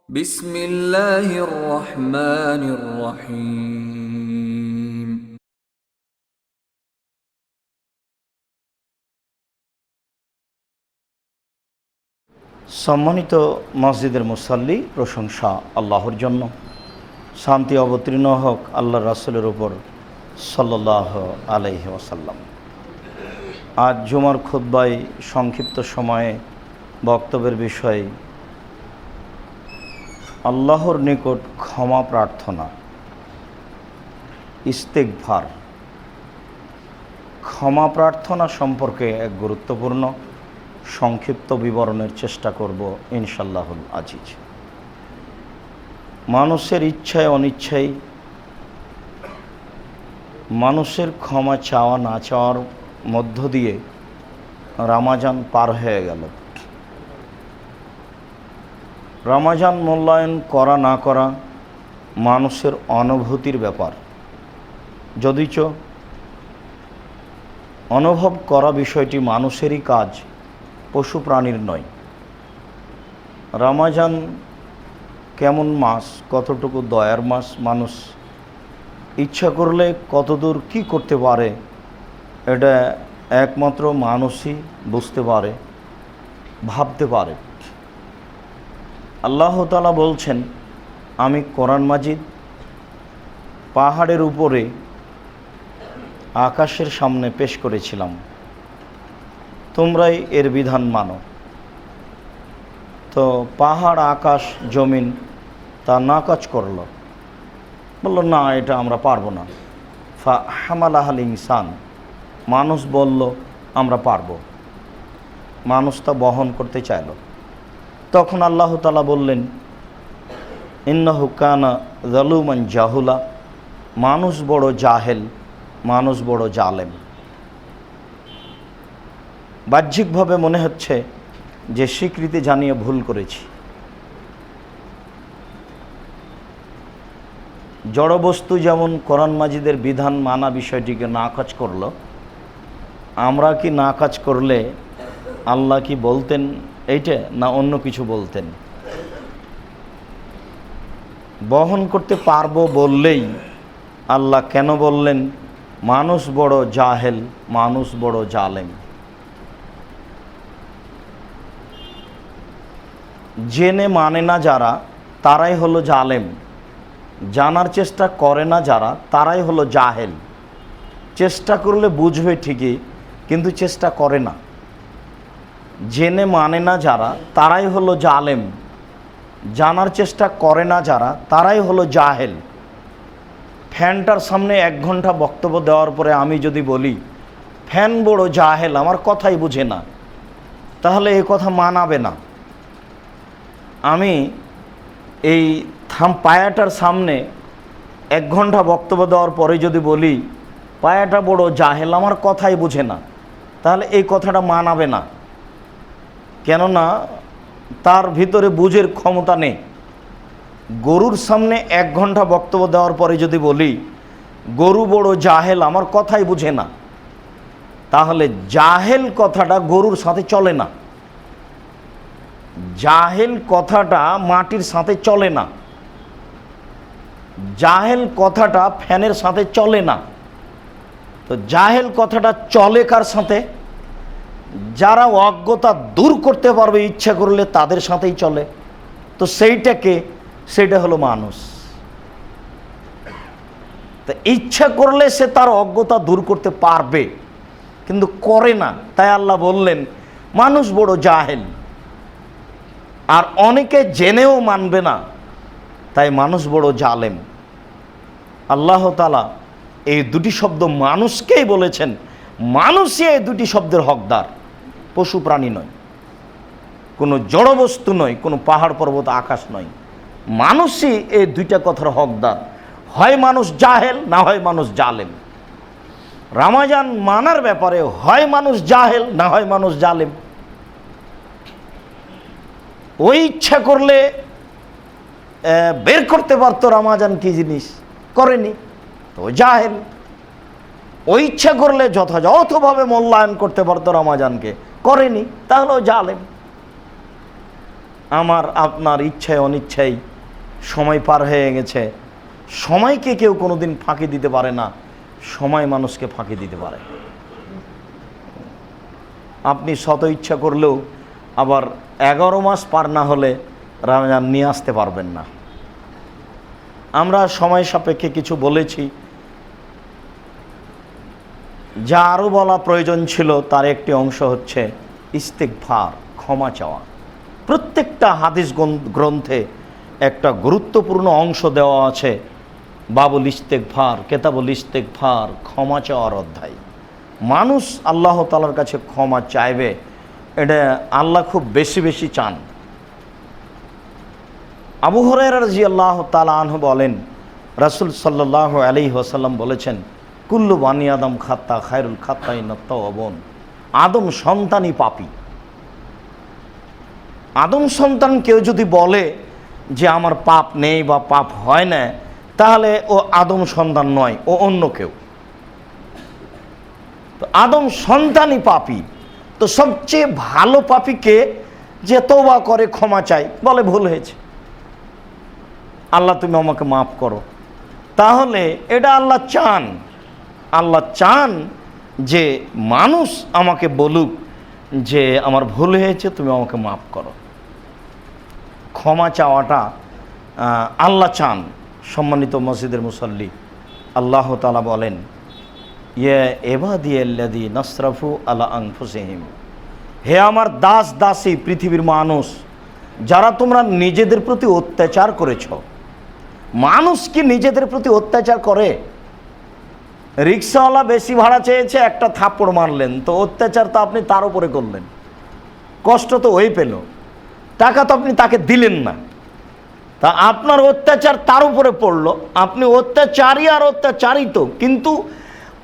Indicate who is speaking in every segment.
Speaker 1: বিসমিল্লাহির রহমানির রহিম।
Speaker 2: সম্মানিত মসজিদের মুসাল্লি, প্রশংসা আল্লাহর জন্য। শান্তি অবতীর্ণ হোক আল্লাহ রাসূলের উপর সাল্লাল্লাহু আলাইহি ওয়াসাল্লাম। আজ জুমার খুতবায় সংক্ষিপ্ত সময়ে বক্তব্যের বিষয় আল্লাহর নিকট ক্ষমা প্রার্থনা, ইস্তেগফার। ক্ষমা প্রার্থনা সম্পর্কে এক গুরুত্বপূর্ণ সংক্ষিপ্ত বিবরণের চেষ্টা করব ইনশাআল্লাহুল আজিজ। মানুষের ইচ্ছায় অনিচ্ছায় মানুষের ক্ষমা চাওয়া না চাওয়ার মধ্য দিয়ে রমজান পার হয়ে গেল। রমজান মূল্যায়ন করা না করা মানুষের অনুভূতির ব্যাপার, যদিচ অনুভব করা বিষয়টি মানুষেরই কাজ, পশু প্রাণীর নয়। রমজান কেমন মাস, কতটুকু দয়ার মাস, মানুষ ইচ্ছা করলে কতদূর কি করতে পারে, এটা একমাত্র মানুষই বুঝতে পারে, ভাবতে পারে। আল্লাহ তাআলা বলছেন, আমি কোরআন মাজিদ পাহাড়ের উপরে আকাশের সামনে পেশ করেছিলাম, তোমরাই এর বিধান মানো। তো পাহাড়, আকাশ, জমিন তা নাকচ করল, বলল না, এটা আমরা পারবো না। ফা হামালাহাল ইনসান, মানুষ বলল আমরা পারবো, মানুষ তা বহন করতে চাইল। তখন আল্লাহ তাআলা বললেন, ইন্নাহু কানা যালুমান জাহুলা, মানুষ বড় জাহেল, মানুষ বড় জালেম। বাহ্যিকভাবে মনে হচ্ছে যে স্বীকৃতি জানিয়ে ভুল করেছি। জড়বস্তু যেমন কোরআন মাজিদের বিধান মানা বিষয়টিকে নাকচ করল, আমরা কি নাকচ করলে আল্লাহ কি বলতেন এইটা, না অন্য কিছু বলতেন? বহন করতে পারবো বললেই আল্লাহ কেন বললেন মানুষ বড় জাহেল, মানুষ বড় জালেম? জেনে মানে না যারা, তারাই হলো জালেম। জানার চেষ্টা করে না যারা, তারাই হলো জাহেল। চেষ্টা করলে বুঝবে ঠিকই, কিন্তু চেষ্টা করে না। জেনে মানে না যারা, তারাই হলো জালেম। জানার চেষ্টা করে না যারা, তারাই হলো জাহেল। ফ্যানটার সামনে 1 ঘন্টা বক্তব্য দেওয়ার পরে আমি যদি বলি ফ্যান বড় জাহেল, আমার কথাই বুঝে না, তাহলে এই কথা মানাবে না। আমি এই পায়াটার সামনে 1 ঘন্টা বক্তব্য দেওয়ার পরে যদি বলি পায়াটা বড় জাহেল, আমার কথাই বুঝে না, তাহলে এই কথাটা মানাবে না। কেননা তার ভিতরে বুঝের ক্ষমতা নেই। গরুর সামনে 1 ঘন্টা বক্তব্য দেওয়ার পরে যদি বলি গরু বড় জাহেল, আমার কথাই বুঝে না, তাহলে জাহেল কথাটা গরুর সাথে চলে না। জাহেল কথাটা মাটির সাথে চলে না। জাহেল কথাটা ফ্যানের সাথে চলে না। তো জাহেল কথাটা চলে কার সাথে? যারা অজ্ঞতা দূর করতে পারবে ইচ্ছা করলে তাদের সাথেই চলে। তো সেইটা হলো মানুষ। তো ইচ্ছা করলে সে তার অজ্ঞতা দূর করতে পারবে, কিন্তু করে না। তাই আল্লাহ বললেন মানুষ বড় জাহেল। আর অনেকে জেনেও মানবে না, তাই মানুষ বড় জালেম। আল্লাহ তাআলা এই দুটি শব্দ মানুষকেই বলেছেন, মানুষই এই দুটি শব্দের হকদার, পশু প্রাণী নয়, কোনো জড়বস্তু নয়, কোনো পাহাড় পর্বত আকাশ নয়। মানুষই এই দুইটা কথার হকদার। হয় মানুষ জাহেল, না হয় মানুষ জালেম। রমজান মানার ব্যাপারে হয় মানুষ জাহেল, না হয় মানুষ জালেম। ওই ইচ্ছা করলে বের করতে পারতো রমজান কি জিনিস, করেনি, তো জাহেল। ওই ইচ্ছা করলে যথাযথভাবে মূল্যায়ন করতে পারতো রমজানকে, করেনি, তাহলে জালেম। আমার আপনার ইচ্ছায় অনিচ্ছায় সময় পার হয়ে গেছে। সময়কে কেউ কোনোদিন ফাঁকি দিতে পারে না, সময় মানুষকে ফাঁকি দিতে পারে। আপনি শত ইচ্ছা করলেও আবার 11 মাস পার না হলে রমজান নিয়ে আসতে পারবেন না। আমরা সময় সাপেক্ষে কিছু বলেছি, যা আরও বলা প্রয়োজন ছিল তার একটি অংশ হচ্ছে ইস্তেগফার, ক্ষমা চাওয়া। প্রত্যেকটা হাদিস গ্রন্থে একটা গুরুত্বপূর্ণ অংশ দেওয়া আছে, বাবুল ইস্তেগফার, কেতাবুল ইস্তেগফার, ক্ষমা চাওয়ার অধ্যায়। মানুষ আল্লাহ তাআলার কাছে ক্ষমা চাইবে, এটা আল্লাহ খুব বেশি বেশি চান। আবু হুরায়রা রাদিয়াল্লাহু তাআলা আনহু বলেন, রাসূল সাল্লাল্লাহু আলাইহি ওয়াসাল্লাম বলেছেন, কুল্লু বানি আদম খাত্তা খায়রুল খাত্তাইন আত-তাওয়াবুন। আদম সন্তানই পাপী। আদম সন্তান কেউ যদি বলে যে আমার পাপ নেই বা পাপ হয় না, তাহলে ও আদম সন্তান নয়, ও অন্য কেউ। তো আদম সন্তানই পাপী। তো সবচেয়ে ভালো পাপীকে যে তওবা করে, ক্ষমা চায়, বলে ভুল হয়েছে, আল্লাহ তুমি আমাকে মাফ করো, তাহলে এটা আল্লাহ চান। আল্লাহ চান যে মানুষ আমাকে বলুক যে আমার ভুল হয়েছে, তুমি আমাকে মাফ করো। ক্ষমা চাওয়াটা আল্লাহ চান। সম্মানিত মসজিদের মুসল্লি, আল্লাহ তাআলা বলেন, ইয়া ইবাদিয়াল্লাযী নাসরাফু আলা আনফুসিহিম, হে আমার দাস দাসী পৃথিবীর মানুষ, যারা তোমরা নিজেদের প্রতি অত্যাচার করেছ। মানুষ কি নিজেদের প্রতি অত্যাচার করে? রিক্সাওয়ালা বেশি ভাড়া চেয়েছে, একটা থাপ্পড় মারলেন, তো অত্যাচার তো আপনি তার উপরে করলেন, কষ্ট তো ওই পেল, টাকা তো আপনি তাকে দিলেন না, তা আপনার অত্যাচার তার উপরে পড়লো, আপনি অত্যাচারী আর অত্যাচারিত। কিন্তু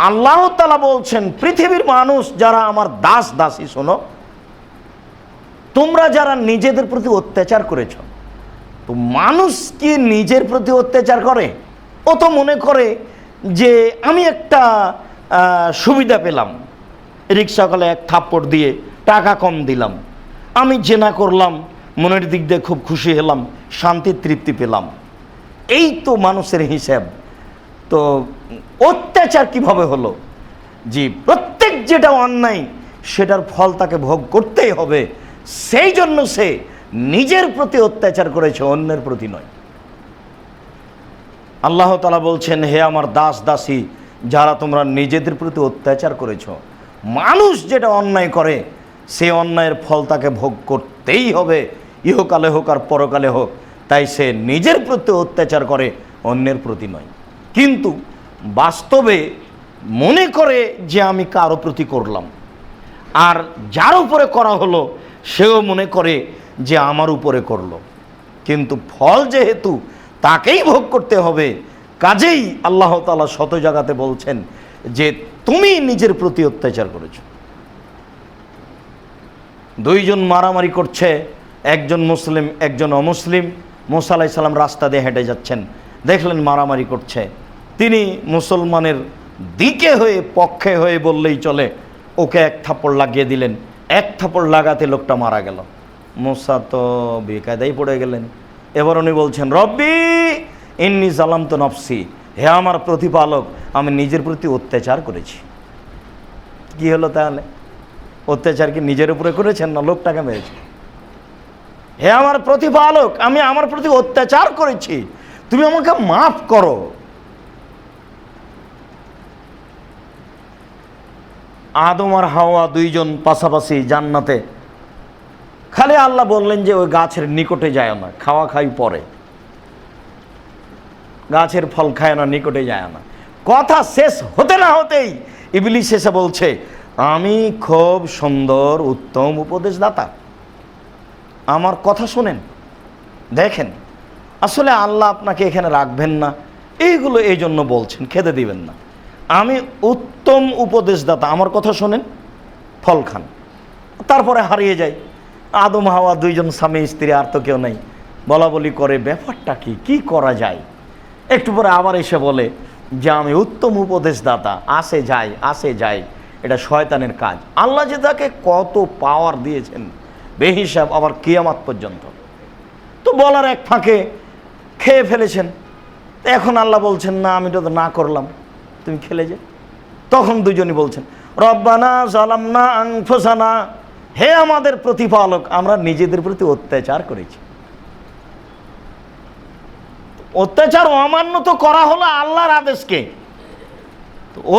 Speaker 2: আল্লাহ তাআলা বলছেন, পৃথিবীর মানুষ যারা আমার দাস দাসী, শোনো, তোমরা যারা নিজেদের প্রতি অত্যাচার করেছ। তো মানুষ কি নিজের প্রতি অত্যাচার করে? ও তো মনে করে যে আমি একটা সুবিধা পেলাম, রিক্সাওয়ালা এক থাপ্পড় দিয়ে টাকা কম দিলাম, আমি জেনা করলাম, মনের দিক দিয়ে খুব খুশি হলাম, শান্তি তৃপ্তি পেলাম। এই তো মানুষের হিসাব। তো অত্যাচার কিভাবে হলো? জি, প্রত্যেক যেটা অন্যায় সেটার ফল তাকে ভোগ করতেই হবে। সেই জন্য সে নিজের প্রতি অত্যাচার করেছে, অন্যের প্রতি নয়। আল্লাহ তাআলা বলছেন, হে আমার দাস দাসী, যারা তোমরা নিজেদের প্রতি অত্যাচার করেছ। মানুষ যেটা অন্যায় করে সে অন্যায়ের ফল তাকে ভোগ করতেই হবে, ইহকালে হোক আর পরকালে হোক। তাই সে নিজের প্রতি অত্যাচার করে, অন্যের প্রতি নয়। কিন্তু বাস্তবে মনে করে যে আমি কারো প্রতি করলাম, আর যার উপরে করা হলো সেও মনে করে যে আমার উপরে করলো। কিন্তু ফল যেহেতু তাকেই ভোগ করতে হবে, কাজেই আল্লাহ তাআলা শত জায়গাতে বলছেন যে তুমি নিজের প্রতি অত্যাচার করেছো। দুইজন মারামারি করছে, একজন মুসলিম একজন অমুসলিম। মুসা আলাইহিস সালাম রাস্তা দিয়ে হেঁটে যাচ্ছেন, দেখলেন মারামারি করছে। তিনি মুসলমানের দিকে হয়ে, পক্ষে হয়ে বললেই চলে, ওকে এক থাপ্পড় লাগিয়ে দিলেন। এক থাপ্পড় লাগাতে লোকটা মারা গেল। মুসা তো বেকায়দায় পড়ে গেলেন। এবার উনি বলছেন, রব্বি ইন্নী যালামতু নাফসি, হে আমার প্রতিপালক, আমি নিজের প্রতি অত্যাচার করেছি। কি হলো তাহলে? অত্যাচার কি নিজের উপরে করেছেন না লোকটাকে মেরেছেন? হে আমার প্রতিপালক, আমি আমার প্রতি অত্যাচার করেছি, তুমি আমাকে মাফ করো। আদম আর হাওয়া দুইজন পাশাপাশি জান্নাতে। খালি আল্লাহ বললেন যে ওই গাছের নিকটে যায় না, খাওয়া খাই পরে, গাছের ফল খায় না, নিকটে যায় না। কথা শেষ হতে না হতেই ইবলিস এসে বলছে, আমি খুব সুন্দর উত্তম উপদেশদাতা, আমার কথা শোনেন। দেখেন, আসলে আল্লাহ আপনাকে এখানে রাখবেন না, এইগুলো এই জন্য বলছেন, খেতে দিবেন না। আমি উত্তম উপদেশদাতা, আমার কথা শোনেন, ফল খান। তারপরে হারিয়ে যায়। আদম হাওয়া দুইজন স্বামী স্ত্রী, আর তো কেউ নেই। বলা বলি করে, ব্যাপারটা কি, কি করা যায়? একটু পরে আবার এসে বলে যে আমি উত্তম উপদেশদাতা, আসে যায় আসে যায়। এটা শয়তানের কাজ। আল্লাহ যে তাকে কত পাওয়ার দিয়েছেন বেহিসাব, আবার কিয়ামত পর্যন্ত। বলার এক ফাঁকে খেয়ে ফেলেছেন। এখন আল্লাহ বলছেন না, আমি তো না করলাম, তুমি খেলে যে। তখন দুজনই বলছেন রব্বানা জালামনা আনফুসানা, হে আমাদের প্রতিপালক, আমরা নিজেদের প্রতি অত্যাচার করেছি। অত্যাচার অমান্য তো করা হলো আল্লাহর আদেশকে,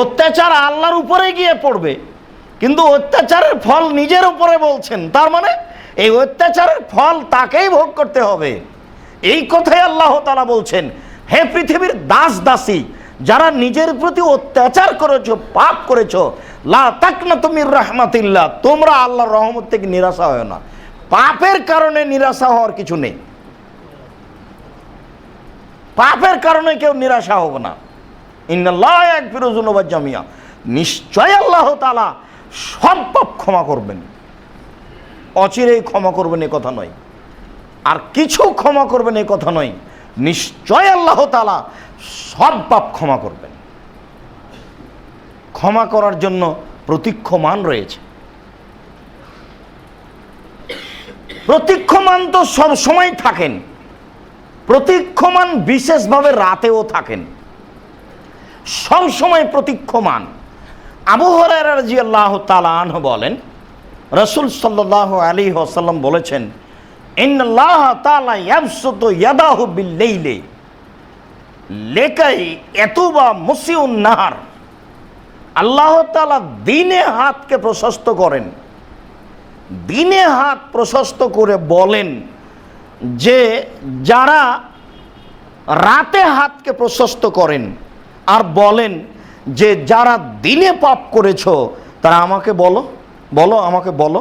Speaker 2: অত্যাচার আল্লাহর উপরে গিয়ে পড়বে, কিন্তু অত্যাচারের ফল নিজের উপরে বলছেন, তার মানে এই অত্যাচারের ফল তাকেই ভোগ করতে হবে। এই কথাই আল্লাহ তাআলা বলছেন, হে পৃথিবীর দাস দাসী, যারা নিজের প্রতি অত্যাচার করেছো, পাপ করেছো, লা তাকনাতু মির রাহমাতিল্লাহ, তোমরা আল্লাহর রহমত থেকে নিরাশা হয় না। পাপের কারণে নিরাশা হওয়ার কিছু নেই, পাপের কারণে কেউ নিরাশা হবে না। ইন্নাল্লাহ ইয়াগফিরু যুনুবা জামিয়া, নিশ্চয় আল্লাহ তাআলা সব পাপ ক্ষমা করবেন, অচিরেই ক্ষমা করবেন এ কথা নয়, আর কিছু ক্ষমা করবেন এ কথা নয়, নিশ্চয় আল্লাহ তাআলা সব পাপ ক্ষমা করবেন। ক্ষমা করার জন্য প্রতীক্ষমান রয়েছে। প্রতীক্ষমান তো সব সময় থাকেন, প্রতীক্ষমান বিশেষভাবে রাতেও থাকেন, সব সময় প্রতীক্ষমান। আবু হুরায়রা রাদিয়াল্লাহু তাআলা আনহু বলেন, রাসূল সাল্লাল্লাহু আলাইহি ওয়াসাল্লাম বলেছেন, ইন্নাল্লাহ তাআলা ইয়াবসুতু ইয়াদাহু বিল-লাইলি লিকাই ইয়াতুবা মুসিউন নাহার, আল্লাহ তাআলা দিনে হাতকে প্রশস্ত করেন, দিনে হাত প্রশস্ত করে বলেন যে যারা রাতে হাতকে প্রশস্ত করেন, আর বলেন যে যারা দিনে পাপ করেছো তারা আমাকে বলো, বলো আমাকে বলো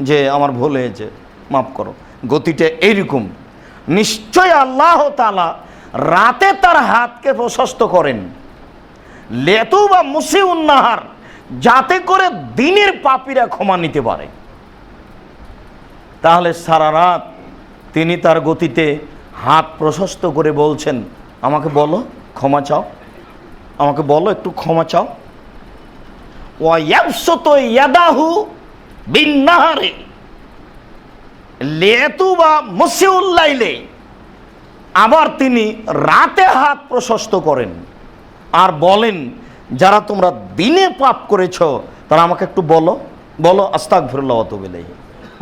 Speaker 2: যে আমার ভুল হয়েছে, মাফ করো। গতিটা এইরকম। নিশ্চয় আল্লাহ তাআলা রাতে তার হাতকে প্রশস্ত করেন, লেতু বা মুসিউন নাহার, যাতে করে দিনের পাপীরা ক্ষমা নিতে পারে। তাহলে সারা রাত তিনি তার গতিতে হাত প্রশস্ত করে বলছেন, আমাকে বলো, ক্ষমা চাও, আমাকে বলো, একটু ক্ষমা চাও। ওয়া ইয়াবসুতু ইয়াদাহু বিন-নাহারি লিয়াতুবা মুসিউল লাইলি, আবার তিনি রাতে হাত প্রশস্ত করেন আর বলেন যারা তোমরা দিনে পাপ করেছো তারা আমাকে একটু বলো, বলো আস্তাগফিরুল্লাহ ওয়া আতুবু ইলাইহি,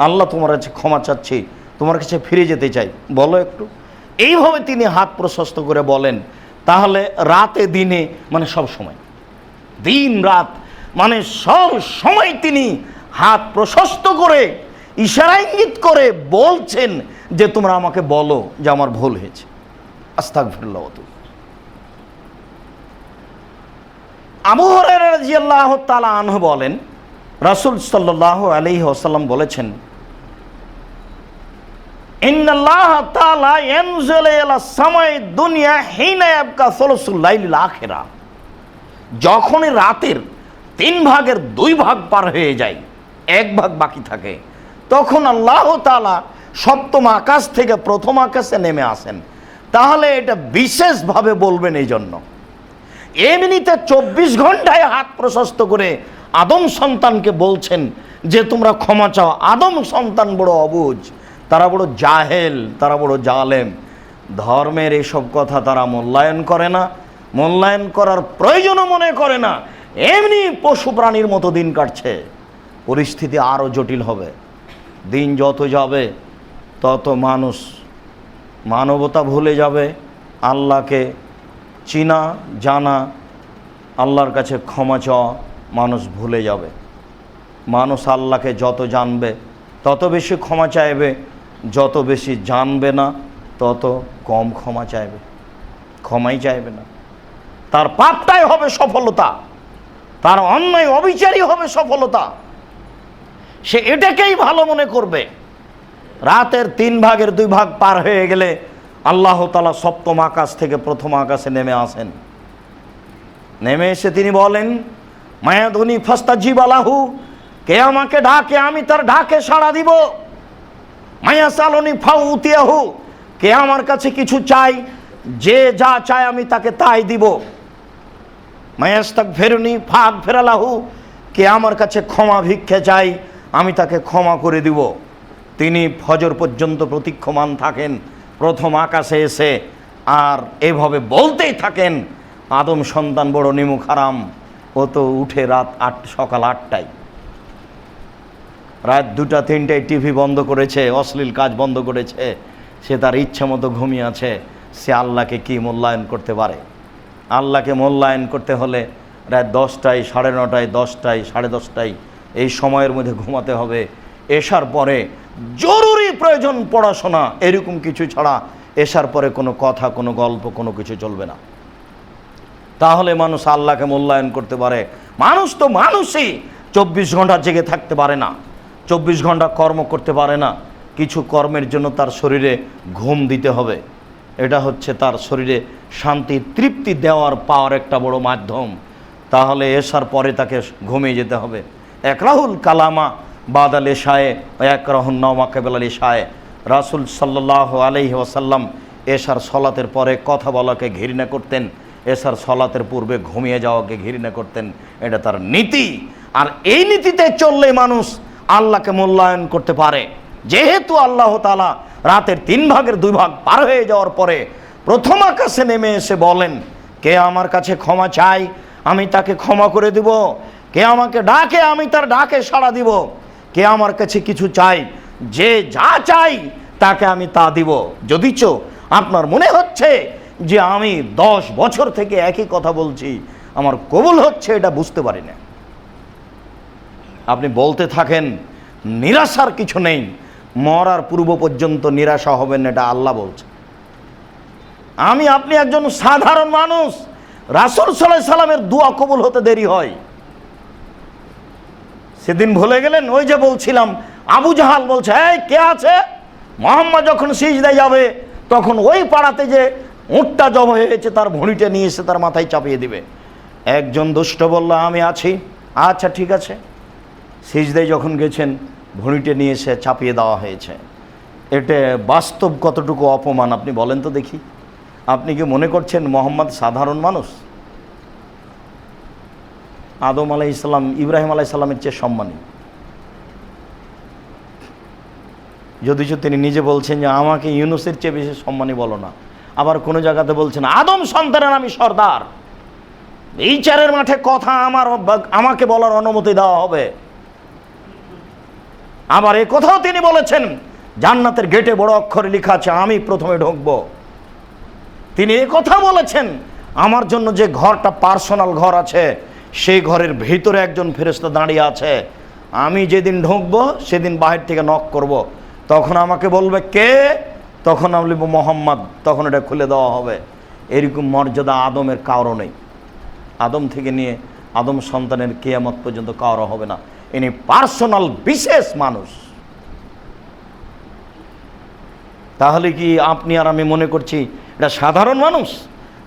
Speaker 2: আল্লাহ তোমার কাছে ক্ষমা চাচ্ছি, তোমার কাছে ফিরে যেতে চাই, বলো একটু। এইভাবে তিনি হাত প্রশস্ত করে বলেন। তাহলে রাতে দিনে মানে সব সময়, দিন রাত মানে সব সময় তিনি হাত প্রশস্ত করে ইশারা ইঙ্গিত করে বলছেন যে তোমরা আমাকে বলো যে আমার ভুল হয়েছে, আস্তাগফিরুল্লাহ ওয়া আতুবু। আবু হুরায়রা রাদিয়াল্লাহু তাআলা আনহু বলেন, রাসূল সাল্লাল্লাহু আলাইহি ওয়াসাল্লাম বলেছেন, ইন্নাল্লাহ তাআলা ইয়ানজিলু ইলা সামাই দুনিয়া হিনা ইয়াবকা সুলুসুল লাইলিল আখিরা, যখনই রাতের 3 ভাগের 2 ভাগ পার হয়ে যায়, 1 ভাগ বাকি থাকে, তখন আল্লাহ তাআলা সপ্তম আকাশ থেকে প্রথম আকাশে নেমে আসেন। তাহলে এটা বিশেষভাবে বলবেন এই জন্য। এমনিতে 24 ঘন্টায় হাত প্রশস্ত করে আদম সন্তানকে বলছেন যে তোমরা ক্ষমা চাও। আদম সন্তান বড় অবুঝ, তারা বড় জাহেল, তারা বড় জালেম, ধর্মের এসব কথা তারা মূল্যায়ন করে না, মূল্যায়ন করার প্রয়োজনও মনে করে না, এমনি পশু প্রাণীর মতো দিন কাটছে। পরিস্থিতি আরও জটিল হবে, দিন যত যাবে তত মানুষ মানবতা ভুলে যাবে, আল্লাহকে চিনা জানা, আল্লাহর কাছে ক্ষমা চাওয়া মানুষ ভুলে যাবে। মানুষ আল্লাহকে যত জানবে তত বেশি ক্ষমা চাইবে, যত বেশি জানবে না তত কম ক্ষমা চাইবে, ক্ষমাই চাইবে না। তার পাপটাই হবে সফলতা, তার অন্যায় অবিচারই হবে সফলতা। সে এটাকেই ভালো মনে করবে। রাতের 3 ভাগের 2 ভাগ পার হয়ে গেলে আল্লাহ তাআলা সপ্তম আকাশ থেকে প্রথম আকাশে নেমে আসেন। নেমে এসে তিনি বলেন, মায়াদুনি ফাস্তাজিব লাহু, কে আমাকে ডাকে আমি তার ডাকে সাড়া দিব। মায়া সালনি ফাউতিয়াহু, কে আমার কাছে কিছু চাই, যে যা চায় আমি তাকে তাই দিব। মায়াস্তাগফিরুনি ফাগফির লাহু, কে আমার কাছে ক্ষমা ভিক্ষা চাই আমি তাকে ক্ষমা করে দিব। তিনি ফজর পর্যন্ত প্রতীক্ষমান থাকেন প্রথম আকাশে এসে, আর এভাবে বলতেই থাকেন, আদম সন্তান বড় নিমুখ হারাম, ও তো উঠে সকাল 8টায়, রাত 2টা 3টায় টিভি বন্ধ করেছে, অশ্লীল কাজ বন্ধ করেছে, সে তার ইচ্ছা মতো ঘুমিয়ে আছে। সে আল্লাহকে কি মূল্যায়ন করতে পারে? আল্লাহকে মূল্যায়ন করতে হলে রাত 10টায়, 9:30টায়, 10টায়, 10:30টায় এই সময়ের মধ্যে ঘুমাতে হবে। এশার পরে জরুরি প্রয়োজন পড়াশোনা, এরকম কিছু ছাড়া এশার পরে কোনো কথা, কোনো গল্প, কোনো কিছু চলবে না। তাহলে মানুষ আল্লাহকে মূল্যায়ন করতে পারে। মানুষ তো মানুষই 24 ঘন্টা জেগে থাকতে পারে না, 24 ঘন্টা কর্ম করতে পারে না। কিছু কর্মের জন্য তার শরীরে ঘুম দিতে হবে। এটা হচ্ছে তার শরীরে শান্তি তৃপ্তি দেওয়ার পাওয়ার একটা বড় মাধ্যম। তাহলে এশার পরে তাকে ঘুমিয়ে যেতে হবে। একরাহুল কালামা বাদাল এশায়ে ও একরাহুন নওমা কেবলাল এশায়ে। রাসূল সাল্লাল্লাহু আলাইহি ওয়াসাল্লাম এশার সলাতের পরে কথা বলাকে ঘৃণা করতেন, এশার সলাতের পূর্বে ঘুমিয়ে যাওয়াকে ঘৃণা করতেন। এটা তার নীতি। আর এই নীতিতে চললে মানুষ আল্লাহকে মূল্যায়ন করতে পারে। যেহেতু আল্লাহ তাআলা রাতের 3 ভাগের 2 ভাগ পার হয়ে যাওয়ার পরে প্রথম আকাশে নেমে এসে বলেন, কে আমার কাছে ক্ষমা চাই আমি তাকে ক্ষমা করে দিব, কে আমাকে ডাকে আমি তার ডাকে সাড়া দিব, কে আমার কাছে কিছু চাই, যে যা চাই তাকে আমি তা দিব। যদিচ আপনার মনে হচ্ছে যে আমি 10 বছর থেকে একই কথা বলছি, আমার কবুল হচ্ছে, এটা বুঝতে পারি না, আপনি বলতে থাকেন, নিরাশার কিছু নেই। মরার পূর্ব পর্যন্ত নিরাশা হবেন না, এটা আল্লাহ বলছে। আপনি একজন সাধারণ মানুষ, রাসূল সাল্লাল্লাহু আলাইহি সাল্লামের দোয়া কবুল হতে দেরি হয়। সেদিন ভুলে গেলেন? ওই যে বলছিলাম, আবু জাহাল বলছে, এই কে আছে? মুহাম্মদ যখন সিজদায় যাবে তখন ওই পাড়াতে যে উটটা জব হয়েছে তার ভুঁড়িটা নিয়ে এসে তার মাথায় চাপিয়ে দিবে। একজন দুষ্ট বলল, আমি আছি। আচ্ছা ঠিক আছে। সিজদায় যখন গেছেন ভুঁড়িটা নিয়ে এসে চাপিয়ে দেওয়া হয়েছে। এটা বাস্তব কতটুকু অপমান আপনি বলেন তো দেখি। আপনি কি মনে করছেন মুহাম্মদ সাধারণ মানুষ? আদম আলাইহিস সালাম ইব্রাহিম আলাইহিস সালামের চেয়ে সম্মানী। যদিও তিনি নিজে বলছেন যে আমাকে ইউনুসের চেয়ে বেশি সম্মানী বলো না। আবার কোনো জায়গাতে বলছেন আদম সন্তানের আমি সর্দার, বিচারের মাঠে কথা আমাকে বলার অনুমতি দেওয়া হবে। আবার এই কথাও তিনি বলেছেন জান্নাতের গেটে বড় অক্ষরে লেখা আছে আমি প্রথমে ঢুকবো। তিনি এই কথা বলেছেন আমার জন্য যে ঘরটা পার্সোনাল ঘর আছে সেই ঘরের ভিতরে একজন ফেরেশতা দাঁড়িয়ে আছে, আমি যেদিন ঢুকবো সেদিন বাহির থেকে নক করব, তখন আমাকে বলবে কে, তখন আমি বলবো মোহাম্মদ, তখন এটা খুলে দেওয়া হবে। এরকম মর্যাদা আদমের কারো নেই। আদম থেকে নিয়ে আদম সন্তানের কিয়ামত পর্যন্ত কারো হবে না। ইনি পার্সোনাল বিশেষ মানুষ। তাহলে কি আপনি আর আমি মনে করছি এটা সাধারণ মানুষ,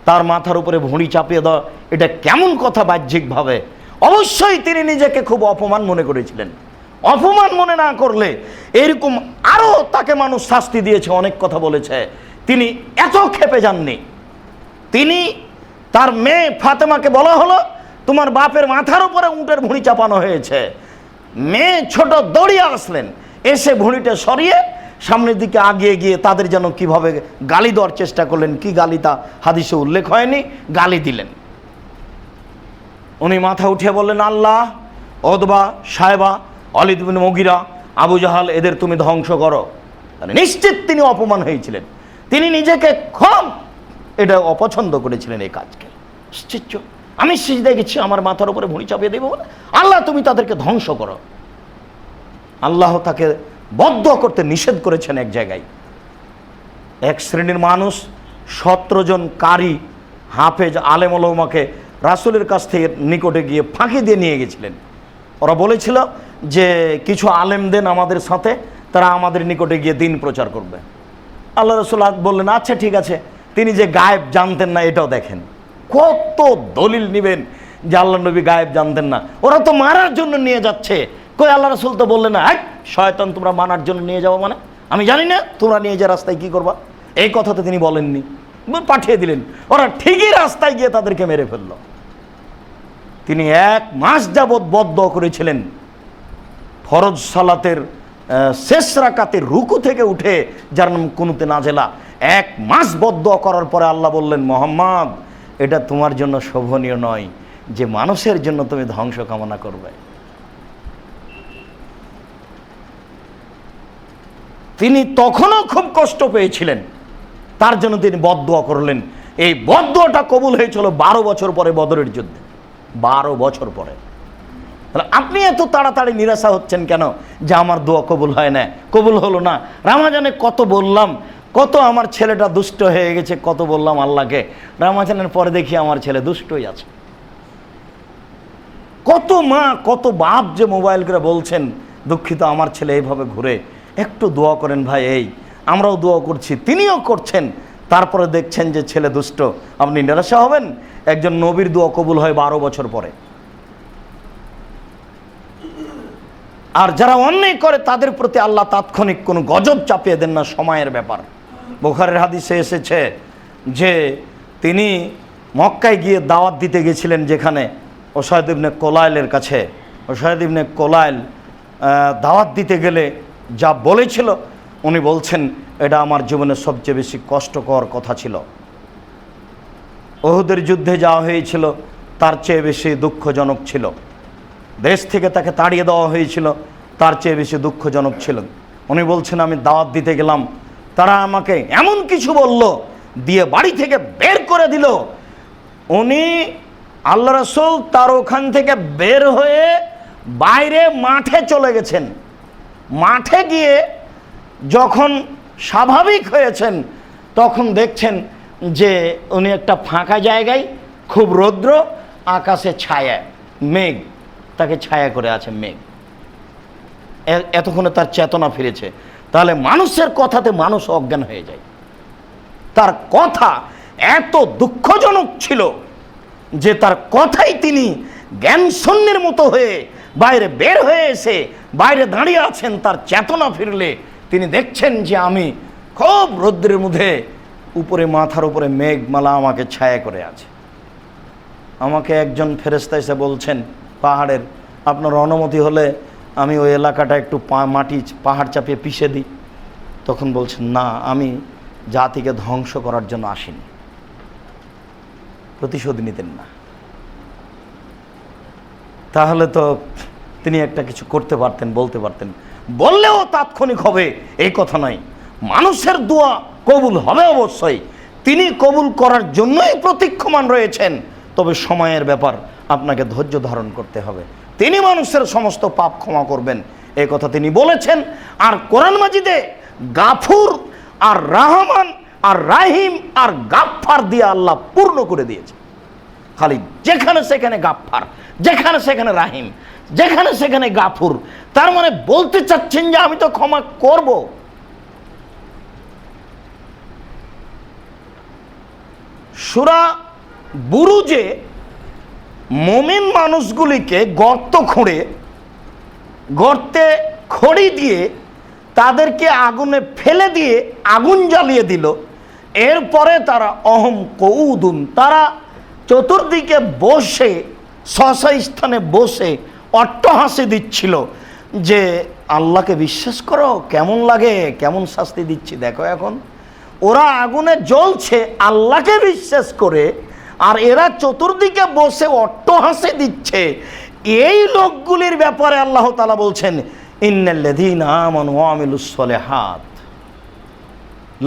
Speaker 2: তার মাথার উপরে ভুঁড়ি চাপিয়ে দেওয়া এটা কেমন কথা বাহ্যিকভাবে? অবশ্যই তিনি নিজেকে খুব অপমান মনে করেছিলেন। অপমান মনে না করলে এরকম আরও তাকে মানুষ শাস্তি দিয়েছে, অনেক কথা বলেছে, তিনি এত ক্ষেপে যাননি। তিনি তার মেয়ে ফাতেমাকে বলা হলো তোমার বাপের মাথার উপরে উটের ভুঁড়ি চাপানো হয়েছে। মেয়ে ছোট দৌড়িয়ে আসলেন, এসে ভুঁড়িটা সরিয়ে সামনের দিকে আগিয়ে গিয়ে তাদের যেন কিভাবে গালি দেওয়ার চেষ্টা করলেন। কি গালি তা হাদিসে উল্লেখ হয়নি, গালি দিলেন। উনি মাথা উঠিয়ে বললেন আল্লাহ, ওতবা, সায়বা, ওয়ালিদ বিন মুগিরা, আবু জাহাল এদের তুমি ধ্বংস করো। তাহলে নিশ্চিত তিনি অপমান হয়েছিলেন। তিনি নিজেকে খুব এটা অপছন্দ করেছিলেন এই কাজকে। আশ্চর্য, আমি সিজদায় গেছি আমার মাথার উপরে ভুঁড়ি চাপিয়ে দেবো বলে, আল্লাহ তুমি তাদেরকে ধ্বংস করো। আল্লাহ তাকে বদ্ধ করতে নিষেধ করেছেন এক জায়গায়। এক শ্রেণীর মানুষ 17 জন কারি হাফেজ আলেম ওলামাকে রাসূলের কাছ থেকে নিকটে গিয়ে ফাঁকি দিয়ে নিয়ে গেছিলেন। ওরা বলেছিল যে কিছু আলেম দেন আমাদের সাথে, তারা আমাদের নিকটে গিয়ে দিন প্রচার করবে। আল্লাহ রাসূল বললেন আচ্ছা ঠিক আছে। তিনি যে গায়েব জানতেন না এটাও দেখেন। কত দলিল নেবেন যে আল্লাহ নবী গায়েব জানতেন না? ওরা তো মারার জন্য নিয়ে যাচ্ছে। কই আল্লাহ রাসূল তো বললেন না, শয়তান তোমরা মানার জন্য নিয়ে যাবো, মানে আমি জানি না তোমরা নিয়ে যা রাস্তায় কি করবা, এই কথা তো তিনি বলেননি, পাঠিয়ে দিলেন। ওরা ঠিকই রাস্তায় গিয়ে তাদেরকে মেরে ফেলল। তিনি 1 মাস যাবৎ বদ্ধ করেছিলেন ফরজ সালাতের শেষ রাকাতে রুকু থেকে উঠে, যার নাম কুনুতে নাজেলা, 1 মাস বদদুয়া করার পরে আল্লাহ বললেন, মোহাম্মদ এটা তোমার জন্য শোভনীয় নয় যে মানুষের জন্য তুমি ধ্বংস কামনা করবে। তিনি তখনও খুব কষ্ট পেয়েছিলেন, তার জন্য তিনি বদদুয়া করলেন। এই বদদুয়াটা কবুল হয়েছিল 12 বছর পরে বদরের যুদ্ধে, 12 বছর পরে। তাহলে আপনি এত তাড়াতাড়ি নিরাশা হচ্ছেন কেন যে আমার দোয়া কবুল হয় না, কবুল হলো না? রমজানে কত বললাম, কত আমার ছেলেটা দুষ্ট হয়ে গেছে, কত বললাম আল্লাহকে, রমজানের পরে দেখি আমার ছেলে দুষ্টই আছে। কত মা কত বাপ যে মোবাইল করে বলছেন, দুঃখিত আমার ছেলে এইভাবে ঘুরে, একটু দোয়া করেন ভাই। এই আমরাও দোয়া করছি, তিনিও করছেন, তারপরে দেখছেন যে ছেলে দুষ্ট, আপনি নিরাশা হবেন? একজন নবীর দোয়া কবুল হয় 12 বছর পরে। আর যারা অন্যায় করে তাদের প্রতি আল্লাহ তাৎক্ষণিক কোনো গজব চাপিয়ে দেন না, সময়ের ব্যাপার। বুখারীর হাদিসে এসেছে যে তিনি মক্কায় গিয়ে দাওয়াত দিতে গেছিলেন, যেখানে ওসাইদ ইবনে কোলাইলের কাছে। ওসাইদ ইবনে কোলাইল দাওয়াত দিতে গেলে যা বলেছিল, উনি বলছেন এটা আমার জীবনের সবচেয়ে বেশি কষ্টকর কথা ছিল। উহুদের যুদ্ধে যাওয়া হয়েছিল, তার চেয়ে বেশি দুঃখজনক ছিল। দেশ থেকে তাকে তাড়িয়ে দেওয়া হয়েছিল, তার চেয়ে বেশি দুঃখজনক ছিল। উনি বলছেন আমি দাওয়াত দিতে গেলাম, তারা আমাকে এমন কিছু বলল, দিয়ে বাড়ি থেকে বের করে দিল। উনি আল্লাহ রাসূল তার ওখান থেকে বের হয়ে বাইরে মাঠে চলে গেছেন। মাঠে গিয়ে যখন স্বাভাবিক হয়েছেন, তখন দেখছেন যে উনি একটা ফাঁকা জায়গায়, খুব রৌদ্র, আকাশে ছায়া, মেঘ তাকে ছায়া করে আছে, মেঘ। এতক্ষণে তার চেতনা ফিরেছে। তাহলে মানুষের কথাতে মানুষ অজ্ঞান হয়ে যায়। তার কথা এত দুঃখজনক ছিল যে তার কথাই তিনি জ্ঞান শূন্যের মতো হয়ে বাইরে বের হয়ে এসে বাইরে দাঁড়িয়ে আছেন। তার চেতনা ফিরলে তিনি দেখছেন যে আমি খুব রৌদ্রের মধ্যে, উপরে মাথার উপরে মেঘমালা আমাকে ছায়া করে আছে। আমাকে একজন ফেরেশতা এসে বলছেন পাহাড়ের, আপনার অনুমতি হলে আমি ওই এলাকাটা একটু মাটি পাহাড় চাপিয়ে পিষে দিই। তখন বলছেন না, আমি জাতিকে ধ্বংস করার জন্য আসিনি। প্রতিশোধ নিতেন না। তাহলে তো তিনি একটা কিছু করতে পারতেন, বলতে পারতেন। বললেও তাৎক্ষণিক হবে এই কথা নয়। মানুষের দোয়া কবুল হবে অবশ্যই, তিনি কবুল করার জন্যই প্রতীক্ষমান রয়েছেন। তবে সময়ের ব্যাপার, আপনাকে ধৈর্য ধারণ করতে হবে। তিনি মানুষের সমস্ত পাপ ক্ষমা করবেন, এই কথা তিনি বলেছেন। আর কোরআন মাজিদে গাফুর আর রাহমান আর রাহিম আর গাফফার দিয়ে আল্লাহ পূর্ণ করে দিয়েছে। খালি যেখানে সেখানে গাফফার, যেখানে সেখানে রাহিম, যেখানে সেখানে গাফুর। তার মানে বলতে চাচ্ছেন যে আমি তো ক্ষমা করব। সূরা বুরুজে মুমিন মানুষগুলিকে গর্ত খুঁড়ে, গর্তে খড়ি দিয়ে তাদেরকে আগুনে ফেলে দিয়ে আগুন জ্বালিয়ে দিল। এরপরে তারা অহম কৌদুন, তারা চতুর্দিকে বসে, স্থানে বসে অট্টহাসি দিচ্ছিল যে আল্লাহকে বিশ্বাস করো, কেমন লাগে, কেমন শাস্তি দিচ্ছি দেখো। এখন ওরা আগুনে জ্বলছে আল্লাহকে বিশ্বাস করে, আর এরা চতুর্দিকে বসে অট্টহাসি দিচ্ছে। এই লোকগুলির ব্যাপারে আল্লাহ তাআলা বলছেন ইন্নাল্লাযীনা আমানু ওয়া আমিলুস সালিহাত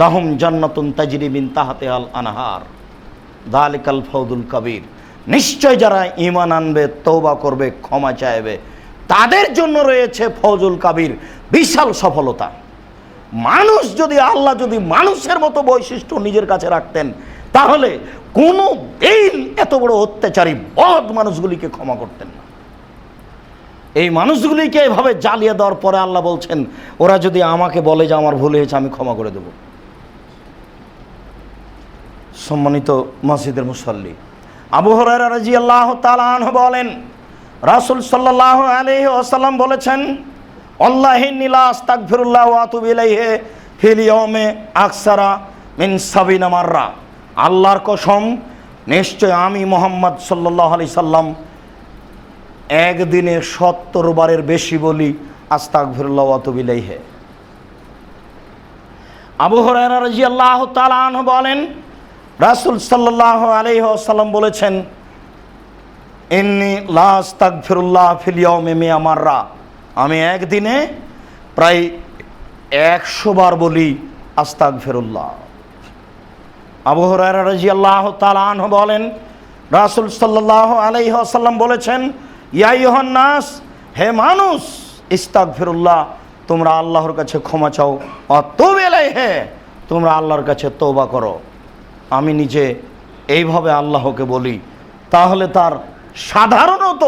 Speaker 2: লাহুম জান্নাতুন তাজরি মিন তাহতিহাল আনহার যালিকাল ফাওজুল কাবীর। নিশ্চয় যারা ঈমান আনবে, তওবা করবে, ক্ষমা চাইবে, তাদের জন্য রয়েছে ফওজুল কাবীর, বিশাল সফলতা। মানুষ যদি, আল্লাহ যদি মানুষের মতো বৈশিষ্ট্য নিজের কাছে রাখতেন, তাহলে কোনো দিন এত বড় অত্যাচারী বদ মানুষগুলিকে ক্ষমা করতেন না। এই মানুষগুলিকে এভাবে জ্বালিয়ে দেওয়ার পরে আল্লাহ বলছেন ওরা যদি আমাকে বলে যে আমার ভুল হয়েছে, আমি ক্ষমা করে দেব। সম্মানিত মসজিদের মুসল্লি, আবু হুরায়রা রাদিয়াল্লাহু তাআলা আনহু বলেন রাসূল সাল্লাল্লাহু আলাইহি ওয়াসাল্লাম বলেছেন আল্লাহি লা আস্তাগফিরুল্লাহ ওয়া আতুবু ইলাইহি ফিল ইয়াউমি আকসারা মিন 70 মাররা। আল্লাহর কসম, নিশ্চয় আমি মুহাম্মদ সাল্লাল্লাহু আলাইহি সাল্লাম একদিনে 70 বারের বেশি বলি আস্তাগফিরুল্লাহ ওয়া আতুবু ইলাইহি। আবু হুরায়রা রাদিয়াল্লাহু তাআলা আনহু বলেন, রাসূল সাল্লাল্লাহু আলাইহি ওয়াসাল্লাম বলেছেন, ইন্নী লা আস্তাগফিরুল্লাহ ফিল ইয়াউমি মিয়া মাররা, আমি একদিনে প্রায় 100 বার বলি আস্তাগফিরুল্লাহ। আবু হুরায়রা রাদিয়াল্লাহু তাআলা আনহু বলেন, রাসূল সাল্লাল্লাহু আলাইহি ওয়াসাল্লাম বলেছেন, ইয়া আইয়ুহান নাস, হে মানুষ, ইস্তাগফিরুল্লাহ, তোমরা আল্লাহর কাছে ক্ষমা চাও, অতুবু ইলাইহি, তোমরা আল্লাহর কাছে তওবা করো। আমি নিজে এইভাবে আল্লাহকে বলি, তাহলে তার সাধারণত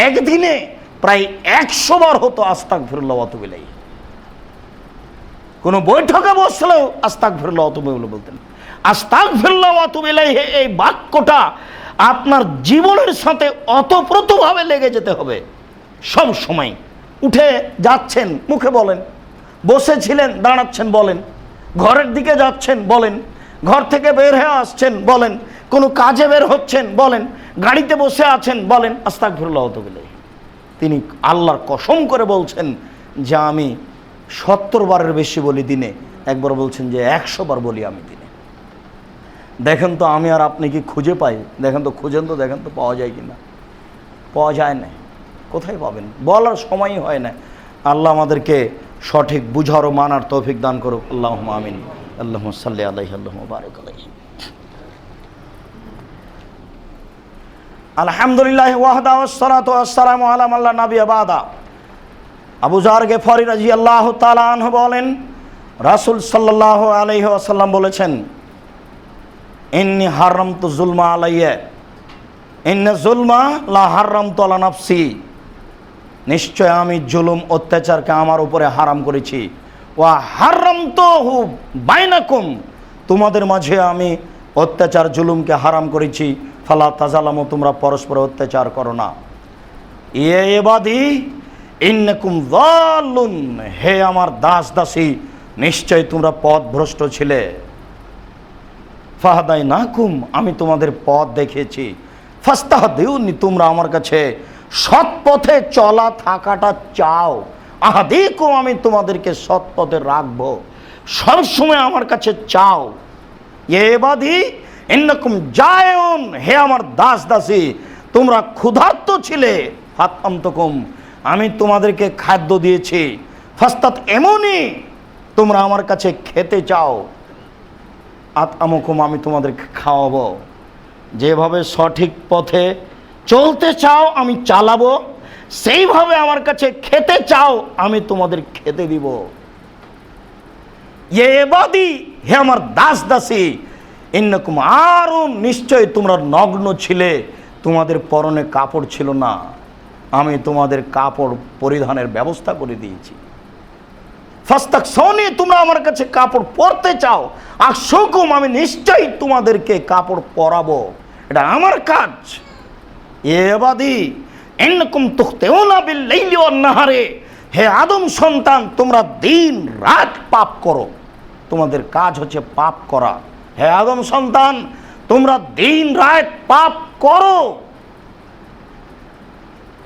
Speaker 2: একদিনে প্রায় 100 বার হতো আস্তাগফিরুল্লাহ ওয়া আতুবু ইলাইহি। কোনো বৈঠকে বসলেও আস্তাগফিরুল্লাহ ওয়া আতুবু ইলাইহি বলতেন। আস্তাগফিরুল্লাহ ওয়া আতুবু ইলাইহি এই বাক্যটা আপনার জীবনের সাথে অতপ্রতভাবে লেগে যেতে হবে। সব সময় উঠে যাচ্ছেন মুখে বলেন, বসেছিলেন দাঁড়াচ্ছেন বলেন, ঘরের দিকে যাচ্ছেন বলেন, ঘর থেকে বের হয়ে আসছেন বলেন, কোনো কাজে বের হচ্ছেন বলেন, গাড়িতে বসে আছেন বলেন, আস্তাগফিরুল্লাহ ওয়া আতুবু ইলাইহি। তিনি আল্লাহর কসম করে বলছেন যে আমি 70 বারের বেশি বলি দিনে, একবার বলছেন যে 100 বার বলি আমি দিনে। দেখেন তো আমি আর আপনি কি খুঁজে পাই? দেখেন তো, খুঁজেন তো, দেখেন তো পাওয়া যায় কি না। পাওয়া যায় না, কোথায় পাবেন? বলার সময়ই হয় না। আল্লাহ আমাদেরকে সঠিক বুঝার ও মানার তৌফিক দান করুক। আল্লাহুম্মা আমিন। আল্লাহুম্মা সাল্লি আলাইহি, আল্লাহুম্মা বারিক আলাইহি। আলহামদুলিল্লাহ ওয়াহদা ওয়াসসালাতু ওয়াসসালামু আলা মান লা নাবিয়্যা বাদা। আবু যার গিফারি রাদিয়াল্লাহু তাআলা আনহু বলেন, রাসূল সাল্লাল্লাহু আলাইহি ওয়াসাল্লাম বলেছেন, ইন্নী হারামতু যুলমা আলাইয়া, ইন্না যুলমা লা হারামতু আলা নাফসি, নিশ্চয় আমি জুলুম অত্যাচারকে আমার উপরে হারাম করেছি। ওয়া হারামতুহু বাইনাকুম, তোমাদের মাঝে আমি অত্যাচার জুলুমকে হারাম করেছি। ফালা তাজালামু, তোমরা পরস্পর অত্যাচার করো না। ইয়ে ইবাদি ইন্নাকুম যাল্লুন, হে আমার দাস দাসী, নিশ্চয় তোমরা পথভ্রষ্ট ছিলে। ফাহাদাইনাকুম, আমি তোমাদের পথ দেখিয়েছি। ফাস্তাহদিউনি, তোমরা আমার কাছে সৎ পথে চলা থাকাটা চাও। আহাদিকুম, আমি তোমাদেরকে সৎ পথে রাখবো, সবসময় আমার কাছে চাও। ইবাদি ইন্নাকুম জায়ুন, হে আমার দাস দাসী, তোমরা ক্ষুধার্ত ছিলে। ফাতআমতুকুম, আমি তোমাদেরকে খাদ্য দিয়েছি। ফাস্তাত এমনি, তোমরা আমার কাছে খেতে চাও। আতআমুকুম, আমি তোমাদেরকে খাওয়াবো। যেভাবে সঠিক পথে চলতে চাও আমি চালাবো, সেইভাবে আমার কাছে খেতে চাও আমি তোমাদের খেতে দিব। ইবাদি, হে আমার দাস দাসী, ইন্নাকুম আরুন, নিশ্চয় তোমরা নগ্ন ছিলে, তোমাদের পরনে কাপড় ছিল না, আমি তোমাদের কাপড় পরিধানের ব্যবস্থা করে দিয়েছি। ফাস্তাকসুনি, তোমরা আমার কাছে কাপড় পরতে চাও। আকসুকুম, আমি নিশ্চয়ই তোমাদেরকে কাপড় পরাবো, এটা আমার কাজ। ইবাদি ইন্নাকুম তুখতিউনা বিল লাইলি ওয়ান নাহারে, হে আদম সন্তান, তোমরা দিন রাত পাপ করো, তোমাদের কাজ হচ্ছে পাপ করা। হে আদম সন্তান, তোমরা দিন রাত পাপ করো।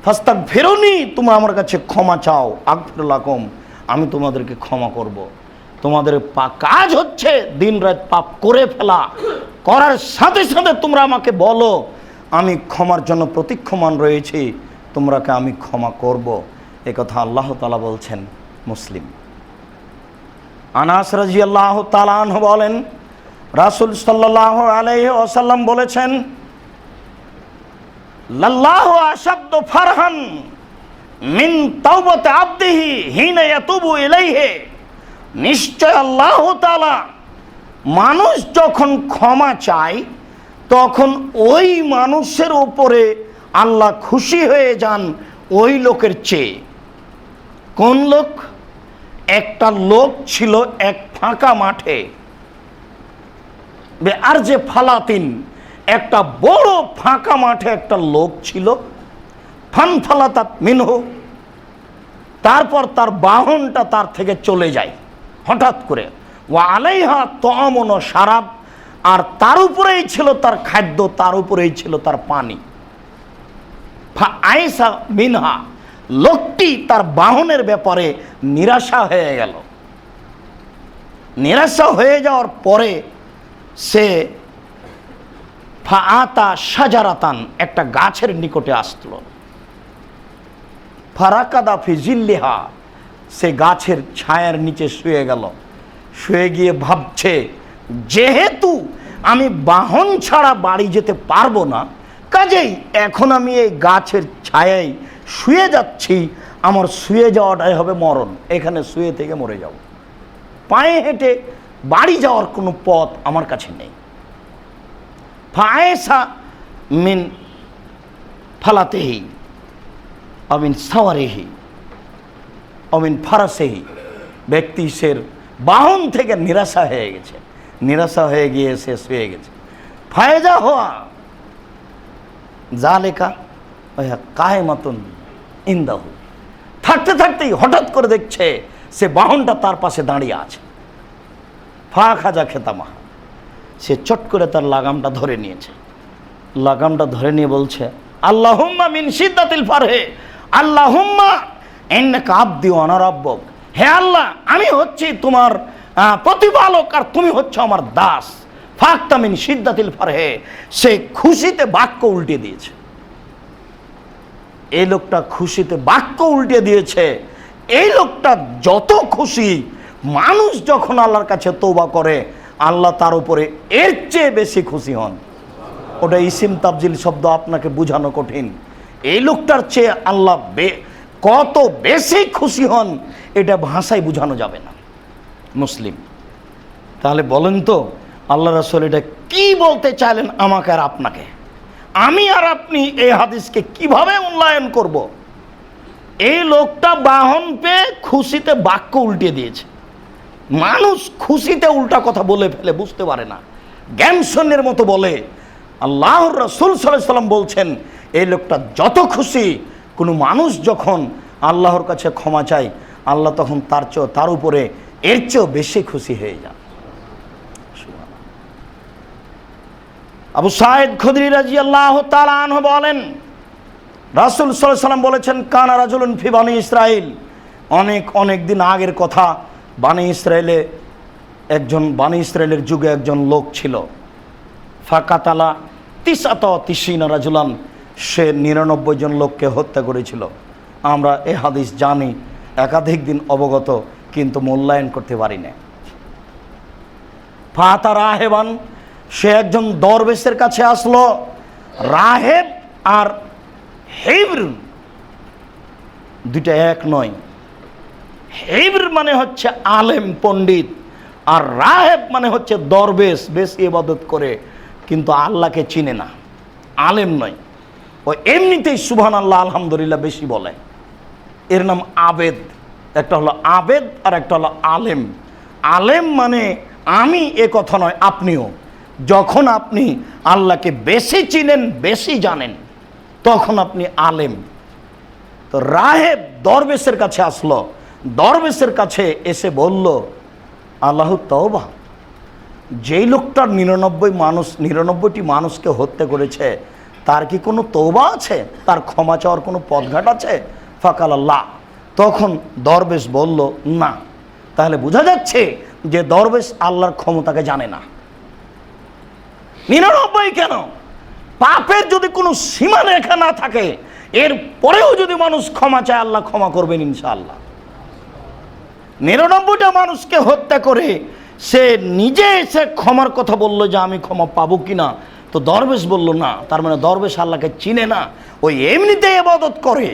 Speaker 2: ফাস্তাগফিরুনি, তোমরা আমার কাছে ক্ষমা চাও। আগফির লাকুম, আমি তোমাদেরকে ক্ষমা করব। তোমাদের কাজ হচ্ছে দিন রাত পাপ করে ফেলা, করার সাথে সাথে তোমরা আমাকে বলো আমি ক্ষমার জন্য প্রতীক্ষমান রয়েছি, তোমরাকে আমি ক্ষমা করব। এ কথা আল্লাহ তাআলা বলছেন। মুসলিম। আনাস রাদিয়াল্লাহু তাআলা আনহু বলেন, রাসূল সাল্লাল্লাহু আলাইহি ওয়াসাল্লাম বলেছেন, লাল্লাহু আশাদ্দু ফারহান মিন তাওবাতি আবদিহি হিনা ইয়াতুবু ইলাইহি, নিশ্চয় আল্লাহ তাআলা মানুষ যখন ক্ষমা চায় তখন ওই মানুষের উপরে আল্লাহ খুশি হয়ে যান ওই লোকের চেয়ে। কোন লোক? একটা লোক ছিল এক ফাঁকা মাঠে, আর যে ফালাতিন, একটা বড় ফাঁকা মাঠে একটা লোক ছিল। ফানফালাতাত মিনহু, তারপর তার বাহনটা তার থেকে চলে যায় হঠাৎ করে। ওয়া আলাইহা তাআমুন ওয়া শারাব, আর তার উপরেই ছিল তার খাদ্য, তার উপরেই ছিল তার পানি। ফা আইসা মিনহা লোকটি তার বাহনের ব্যাপারে নিরাশা হয়ে গেল। নিরাশা হয়ে যাওয়ার পরে সে ফাআতা শাজারাতান, একটা গাছের নিকটে আসলো। ফারাকাদা ফি জিল্লিহা, সে গাছের ছায়ার নিচে শুয়ে গেল। শুয়ে গিয়ে ভাবছে, যেহেতু আমি বাহন ছাড়া বাড়ি যেতে পারবো না, কাজেই এখন আমি এই গাছের ছায়ায় শুয়ে যাচ্ছি, আমার শুয়ে যাওয়াটাই হবে মরণ, এখানে শুয়ে থেকে মরে যাব। পায়ে হেঁটে বাড়ি যাওয়ার কোনো পথ আমার কাছে নেই। ফায়েসা মিন ফালাতেহি অমিন সাওয়ারেহি অমিন ফারাসেহি, ব্যক্তি সে বাহন থেকে নিরাশা হয়ে গেছে, নিরাশা হয়ে গিয়ে সে শুয়ে গেছে। ফায়জা হওয়া জালেকা কায়েমাতুন ইনদাহু, থাকতে থাকতেই হঠাৎ করে দেখছে সে বাহনটা তার পাশে দাঁড়িয়ে আছে। ফা খাজা খেতামাহা, সে চট করে তার লাগামটা ধরে নিয়েছে। লাগামটা ধরে নিয়ে বলছে, আল্লাহুম্মা মিন শিদ্দাতিল ফারহে আল্লাহুম্মা ইন্নাকা আবদি ওয়া আনা রাব্বুক, হে আল্লাহ, আমি হচ্ছি তোমার প্রতিপালক আর তুমি হচ্ছে আমার দাস। ফাক্তা মিন শিদ্দাতিল ফারহে, সে খুশিতে বাক্য উল্টে দিয়েছে। এই লোকটা খুশিতে বাক্য উল্টে দিয়েছে। এই লোকটা যত খুশি, মানুষ যখন আল্লাহর কাছে তওবা করে আল্লাহ তার উপরে এর চেয়ে বেশি খুশি হন। ওটা ইসিম তাবজিল শব্দ আপনাকে বোঝানো কঠিন। এই লোকটার চেয়ে আল্লাহ কত বেশি খুশি হন এটা ভাষায় বোঝানো যাবে না। মুসলিম, তাহলে বলেন তো আল্লাহ রাসূল এটা কি বলতে চাইলেন আমাকে আর আপনাকে? আমি আর আপনি এই হাদিসকে কিভাবে মূল্যায়ন করব? এই লোকটা বাহন পেয়ে খুশিতে বাক্য উল্টে দিয়েছে। মানুষ খুশিতে উল্টা কথা বলে ফেলে, বুঝতে পারে না, জ্ঞানশূন্যের মতো বলে। আল্লাহর রাসূল সাল্লাল্লাহু আলাইহি ওয়াসাল্লাম বলছেন, এই লোকটা যত খুশি, কোনো মানুষ যখন আল্লাহর কাছে ক্ষমা চায় আল্লাহ তখন তার উপরে এর চেয়েও বেশি খুশি হয়ে যান। আবু সাঈদ খুদরি রাদিয়াল্লাহু তাআলা আনহু বলেন, রাসূল সাল্লাল্লাহু আলাইহি ওয়াসাল্লাম বলেছেন, কানা রাজুলুন ফি বানি ইসরাইল, অনেক দিন আগের কথা, বানি ইসরাইলের যুগে একজন লোক ছিল। ফাকাতালা 99 রাজুলান, সে 99 জন লোককে হত্যা করেছিল। আমরা এ হাদিস জানি, একাধিক দিন অবগত, কিন্তু মূল্যায়ন করতে পারি না। ফাতা রাহেবান, সে একজন দরবেশের কাছে আসলো। রাহেব আর হেবর দুইটা এক নয়। হেবর মানে হচ্ছে আলেম পণ্ডিত, আর রাহেব মানে হচ্ছে দরবেশ, বেশ ইবাদত করে কিন্তু আল্লাহকে চিনে না, আলেম নয়। ও এমনিতেই সুবহানাল্লাহ আলহামদুলিল্লাহ বেশি বলে। এর নাম আবেদ। একটা হলো আবেদ আর একটা হলো আলেম। আলেম মানে আমি, এ কথা নয়, আপনিও। যখন আপনি আল্লাহকে বেশি চিনেন, বেশি জানেন, তখন আপনি আলেম। তো রাহেব দরবেশের কাছে আসলো। দরবেশের কাছে এসে বলল, আল্লাহ তওবা, যেই লোকটার 99টি মানুষকে হত্যা করেছে তার কি কোনো তওবা আছে? তার ক্ষমা চাওয়ার কোনো পথঘাট আছে? ফাকাল আল্লাহ, তখন দরবেশ বলল না। তাহলে বোঝা যাচ্ছে যে দরবেশ আল্লাহর ক্ষমতাকে জানে না। 99 কেন? পাপের যদি কোনো সীমারেখা না থাকে, এর পরেও যদি মানুষ ক্ষমা চায় আল্লাহ ক্ষমা করবেন ইনশাআল্লাহ। 99টা মানুষকে হত্যা করে সে নিজে এসে ক্ষমার কথা বললো যে আমি ক্ষমা পাবো কিনা, তো দরবেশ বলল না। তার মানে দরবেশ আল্লাহকে চিনে না, ওই এমনিতেই ইবাদত করে।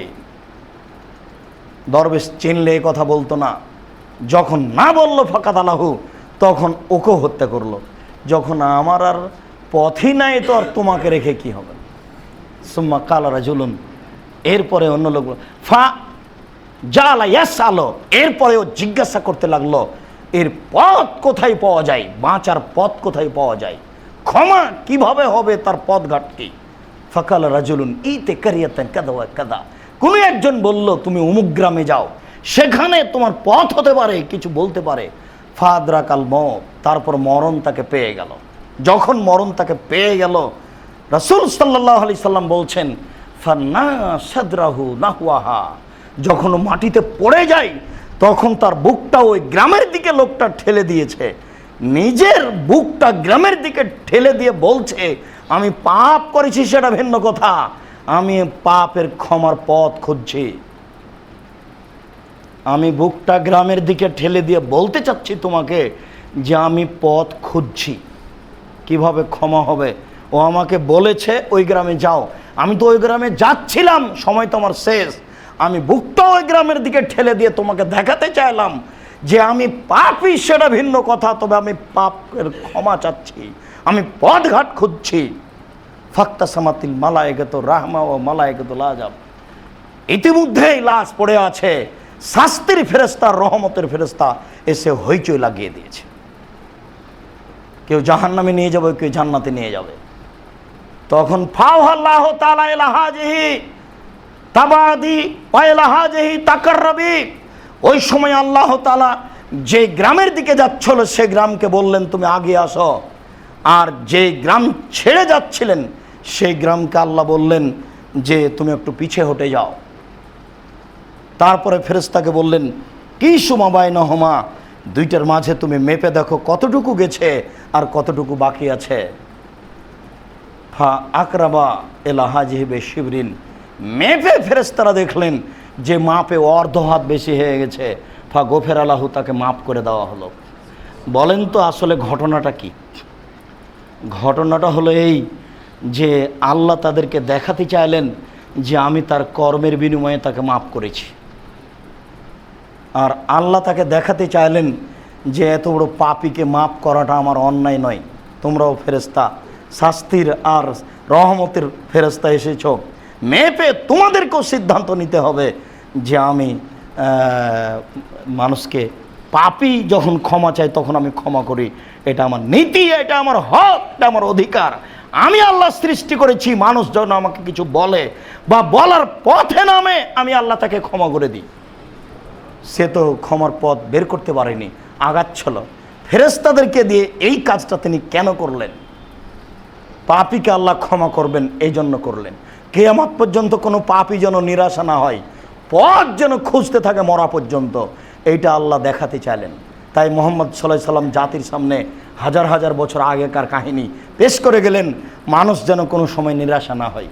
Speaker 2: দরবেশ চিনলে এই কথা বলতো না। যখন না বললো ফাকাত আলাহু, তখন ওকে হত্যা করলো। যখন আমার আর পথই নাই, তো আর তোমাকে রেখে কি হবে? সুম্মা কালা রাজুলুন, এরপরে অন্য লোক ফা জালা ইয়াসআলু, এরপরে ও জিজ্ঞাসা করতে লাগলো এর পথ কোথায় পাওয়া যায়, বাঁচার পথ কোথায় পাওয়া যায়, ক্ষমা কিভাবে হবে, তার পথঘাট কি? ফাকাল রাজুলুন ইতে কারিয়াতান কাদা ওয়া কাদা, কোনো একজন বলল তুমি অমুক গ্রামে যাও, সেখানে তোমার পথ হতে পারে, কিছু বলতে পারে। ফাদরাকাল মওত, তারপর মরণ তাকে পেয়ে গেল। যখন মরণ তাকে পেয়ে গেল, রাসূল সাল্লাল্লাহু আলাইহি সাল্লাম বলছেন, ফান্না সাদরাহু নাহওয়াহা, যখন মাটিতে পড়ে যায় তখন তার বুকটা ওই গ্রামের দিকে লোকটা ঠেলে দিয়েছে, নিজের বুকটা গ্রামের দিকে ঠেলে দিয়ে বলছে, আমি পাপ করেছি সেটা ভিন্ন কথা, আমি পাপের ক্ষমার পথ খুঁজছি। আমি বুকটা গ্রামের দিকে ঠেলে দিয়ে বলতে চাচ্ছি তোমাকে যে আমি পথ খুঁজছি, কিভাবে ক্ষমা হবে। ও আমাকে বলেছে ওই গ্রামে যাও, আমি তো ওই গ্রামে যাচ্ছিলাম, সময় তো আমার শেষ। আমি বুকটা ওই গ্রামের দিকে ঠেলে দিয়ে তোমাকে দেখাতে চাইলাম যে আমি পাপী সেটা ভিন্ন কথা, তবে আমি পাপের ক্ষমা চাচ্ছি, আমি পথঘাট খুঁজছি। ফাক্তা সামাতিল মালায়েকাত রাহমা ও মালায়েকাতুল আযাব। ইতিমধ্যেই লাশ পড়ে আছে, শাস্তির ফেরেশতা রহমতের ফেরেশতা এসে হইচই লাগিয়ে দিয়েছে। কেউ জাহান্নামে নিয়ে যাবে, কেউ জান্নাতে নিয়ে যাবে। তখন ফাওয়াল্লাহু তাআলা ইলাহাজিহি তাবাদি ওয়া ইলাহাজিহি তাকাররবি। ওই সময় আল্লাহ তাআলা যে গ্রামের দিকে যাচ্ছিল সে গ্রামকে বললেন তুমি আগে আসো, আর যে গ্রাম ছেড়ে যাচ্ছিলেন সেই গ্রামকে আল্লাহ বললেন যে তুমি একটু পিছে হটে যাও। তারপরে ফেরেশতাকে বললেন কি সুমা বাইনহুমা, দুইটার মাঝে তুমি মেপে দেখো কতটুকু গেছে আর কতটুকু বাকি আছে। ফা আকরাবা এলা হাজিবে শিবরিন, মেপে ফেরেশতারা দেখলেন যে মাপে অর্ধ হাত বেশি হয়ে গেছে। ফা গোফের আলাহু, তাকে মাপ করে দেওয়া হলো। বলেন তো আসলে ঘটনাটা কি? ঘটনাটা হলো এই যে আল্লাহ তাদেরকে দেখাতে চাইলেন যে আমি তার কর্মের বিনিময়ে তাকে মাপ করেছি, আর আল্লাহ তাকে দেখাতে চাইলেন যে এত বড় পাপীকে মাপ করাটা আমার অন্যায় নয়। তোমরাও ফেরেশতা, শাস্তির আর রহমতের ফেরেশতা এসেছ, মেপে তোমাদেরকেও সিদ্ধান্ত নিতে হবে যে আমি মানুষকে পাপী যখন ক্ষমা চাই তখন আমি ক্ষমা করি। এটা আমার নীতি, এটা আমার হক, এটা আমার অধিকার। আমি আল্লাহ সৃষ্টি করেছি, মানুষ যখন আমাকে কিছু বলে বা বলার পথে নামে আমি আল্লাহ তাকে ক্ষমা করে দিই। সে তো ক্ষমার পথ বের করতে পারেনি, আগাচ্ছিল। ফেরেশতাদেরকে দিয়ে এই কাজটা তিনি কেন করলেন? পাপীকে আল্লাহ ক্ষমা করবেন এই জন্য করলেন। কিয়ামত পর্যন্ত কোনো পাপী যেন নিরাশা না হয়, পথ যেন খুঁজতে থাকে মরা পর্যন্ত, এইটা আল্লাহ দেখাতে চাইলেন। তাই মুহাম্মদ সাল্লাল্লাহু আলাইহি সাল্লাম জাতির সামনে হাজার হাজার বছর আগেকার কাহিনী পেশ করে গেলেন, মানুষ যেন কোনো সময় নিরাশা না হয়।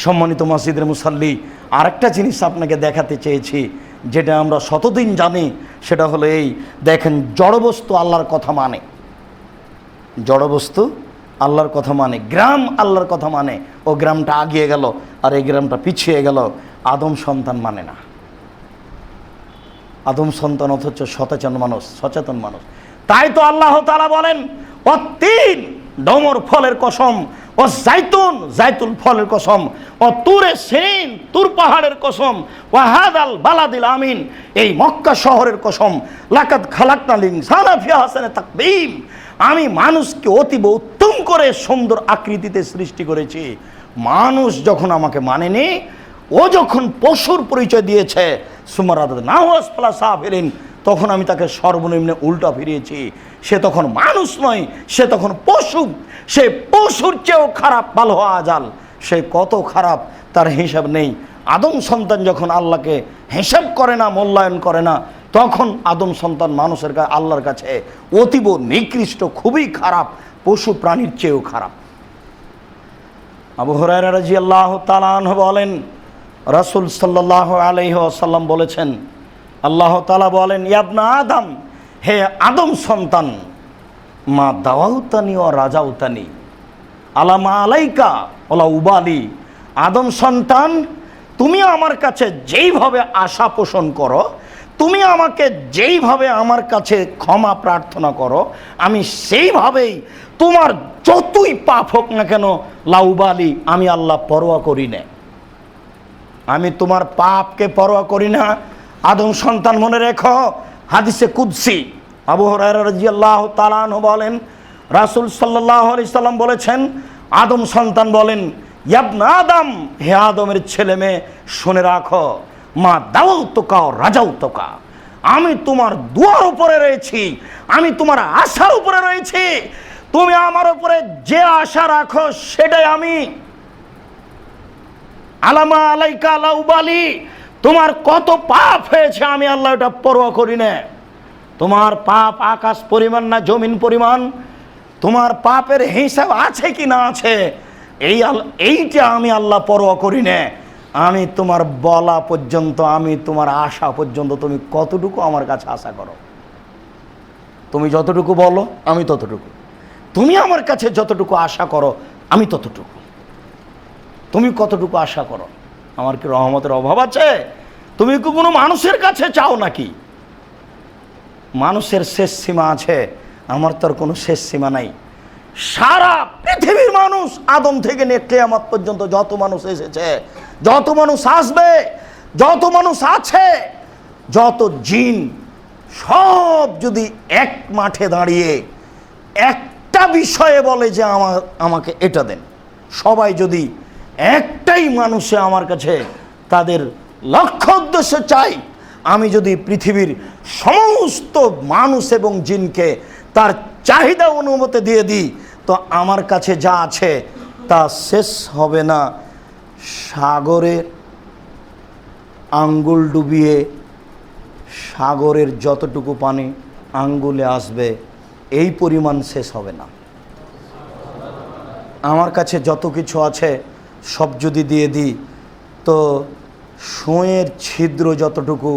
Speaker 2: সম্মানিত মসজিদের মুসাল্লি, আরেকটা জিনিস আপনাকে দেখাতে চেয়েছি যেটা আমরা শতদিন জানি, সেটা হলো এই দেখেন, জড়বস্তু আল্লাহর কথা মানে, জড়বস্তু আল্লাহর কথা মানে, গ্রাম আল্লাহর কথা মানে, ও গ্রামটা আগিয়ে গেল আর এই গ্রামটা পিছিয়ে গেল। আদম সন্তান মানে না, আদম সন্তান অথচ সচেতন মানুষ। তাই তো আল্লাহ তাআলা বলেন ও তিন, ডমর ফলের কসম, ও জাইতুল ফলের কসম, ও তুরে সিন, তুর পাহাড়ের কসম, ও হাদাল বালাদিল আমিন, এই মক্কা শহরের কসম, লাকাদ খালাকনাল ইনসানা ফি আহসানি তাকবীম, আমি মানুষকে অতীব উত্তম করে সুন্দর আকৃতিতে সৃষ্টি করেছি। মানুষ যখন আমাকে মানেনি, ও যখন পশুর পরিচয় দিয়েছে, তখন আমি তাকে সর্বনিম্নে উল্টা ফিরিয়েছি। সে তখন মানুষ নয়, সে তখন পশু। সে পশুর চেয়েও খারাপ, ভালো হওয়া জাল, সে কত খারাপ তার হিসাব নেই। আদম সন্তান যখন আল্লাহকে হিসাব করে না, মূল্যায়ন করে না, তখন আদম সন্তান মানুষের আল্লাহর কাছে অতীব নিকৃষ্ট, খুবই খারাপ, পশু প্রাণীর চেয়েও খারাপ। আবু হুরায়রা রাদিয়াল্লাহু তাআলা আনহু বলেন, রাসূল সাল্লাল্লাহু আলাইহি ওয়াসাল্লাম বলেছেন, আল্লাহ তাআলা বলেন, ইবনা আদম, হে আদম সন্তান, মা দাওয়াউতানি ও রাজাউতানি আলামা আলাইকা ওলা উবালি, আদম সন্তান, তুমি আমার কাছে যেইভাবে আশা পোষণ করো, তুমি আমাকে যেইভাবে আমার কাছে ক্ষমা প্রার্থনা করো, আমি সেইভাবেই তোমার যতই পাপ হোক না কেন, লাউবালি, আমি আল্লাহ পরোয়া করি না। আমি তোমার পাপকে পরোয়া করি না। আদম সন্তান, মনে রেখো, হাদিসে কুদসি আবু হুরায়রা রাদিয়াল্লাহু তাআলা আনহু বলেন, রাসূল সাল্লাল্লাহু আলাইহি সাল্লাম বলেছেন, আদম সন্তান বলেন, ইবনা আদম, হে আদমের ছেলে মেয়ে, শুনে রাখো, মা দাওয়াতুকা ও রাজাউতুকা, আমি তোমার দুয়ার উপরে রয়েছি, আমি তোমার আশার উপরে রয়েছি। তুমি আমার উপরে যে আশা রাখো সেটাই আমি। আলামা আলাইকা লাউবালি, তোমার কত পাপ হয়েছে আমি আল্লাহ এটা পরোয়া করি না। তোমার পাপ আকাশ পরিমাণ না জমিন পরিমাণ, তোমার পাপের হিসাব আছে কি না আছে এইটা আমি আল্লাহ পরোয়া করি না। আমি তোমার বলা পর্যন্ত, আমি তোমার আশা পর্যন্ত, তুমি কতটুকু আমার কাছে আশা করো। তুমি যতটুকু বলো আমি ততটুকু, তুমি আমার কাছে যতটুকু আশা করো আমি ততটুকু। তুমি কতটুকু আশা করো? আমার কি রহমতের অভাব আছে? তুমি কি কোনো মানুষের কাছে চাও নাকি? মানুষের শেষ সীমা আছে, আমার তো আর কোনো শেষ সীমা নাই। সারা পৃথিবীর মানুষ আদম থেকে নিয়ে কিয়ামত পর্যন্ত যত মানুষ এসেছে, যত মানুষ আসবে, যত মানুষ আছে, যত জিন, সব যদি এক মাঠে দাঁড়িয়ে একটা বিষয়ে বলে যে আমাকে এটা দেন, সবাই যদি একটাই মানুষে আমার কাছে তাদের লক্ষ্য উদ্দেশ্য চাই, আমি যদি পৃথিবীর সমস্ত মানুষ এবং জিনকে তার চাহিদা অনুমতি দিয়ে দিই, তো আমার কাছে যা আছে তা শেষ হবে না। সাগরে আঙ্গুল ডুবিয়ে সাগরের যতটুকু পানি আঙ্গুলে আসবে এই পরিমাণ শেষ হবে না। আমার কাছে যত কিছু আছে সব যদি দিয়ে দিই, তো সুঁয়ের ছিদ্র যতটুকু,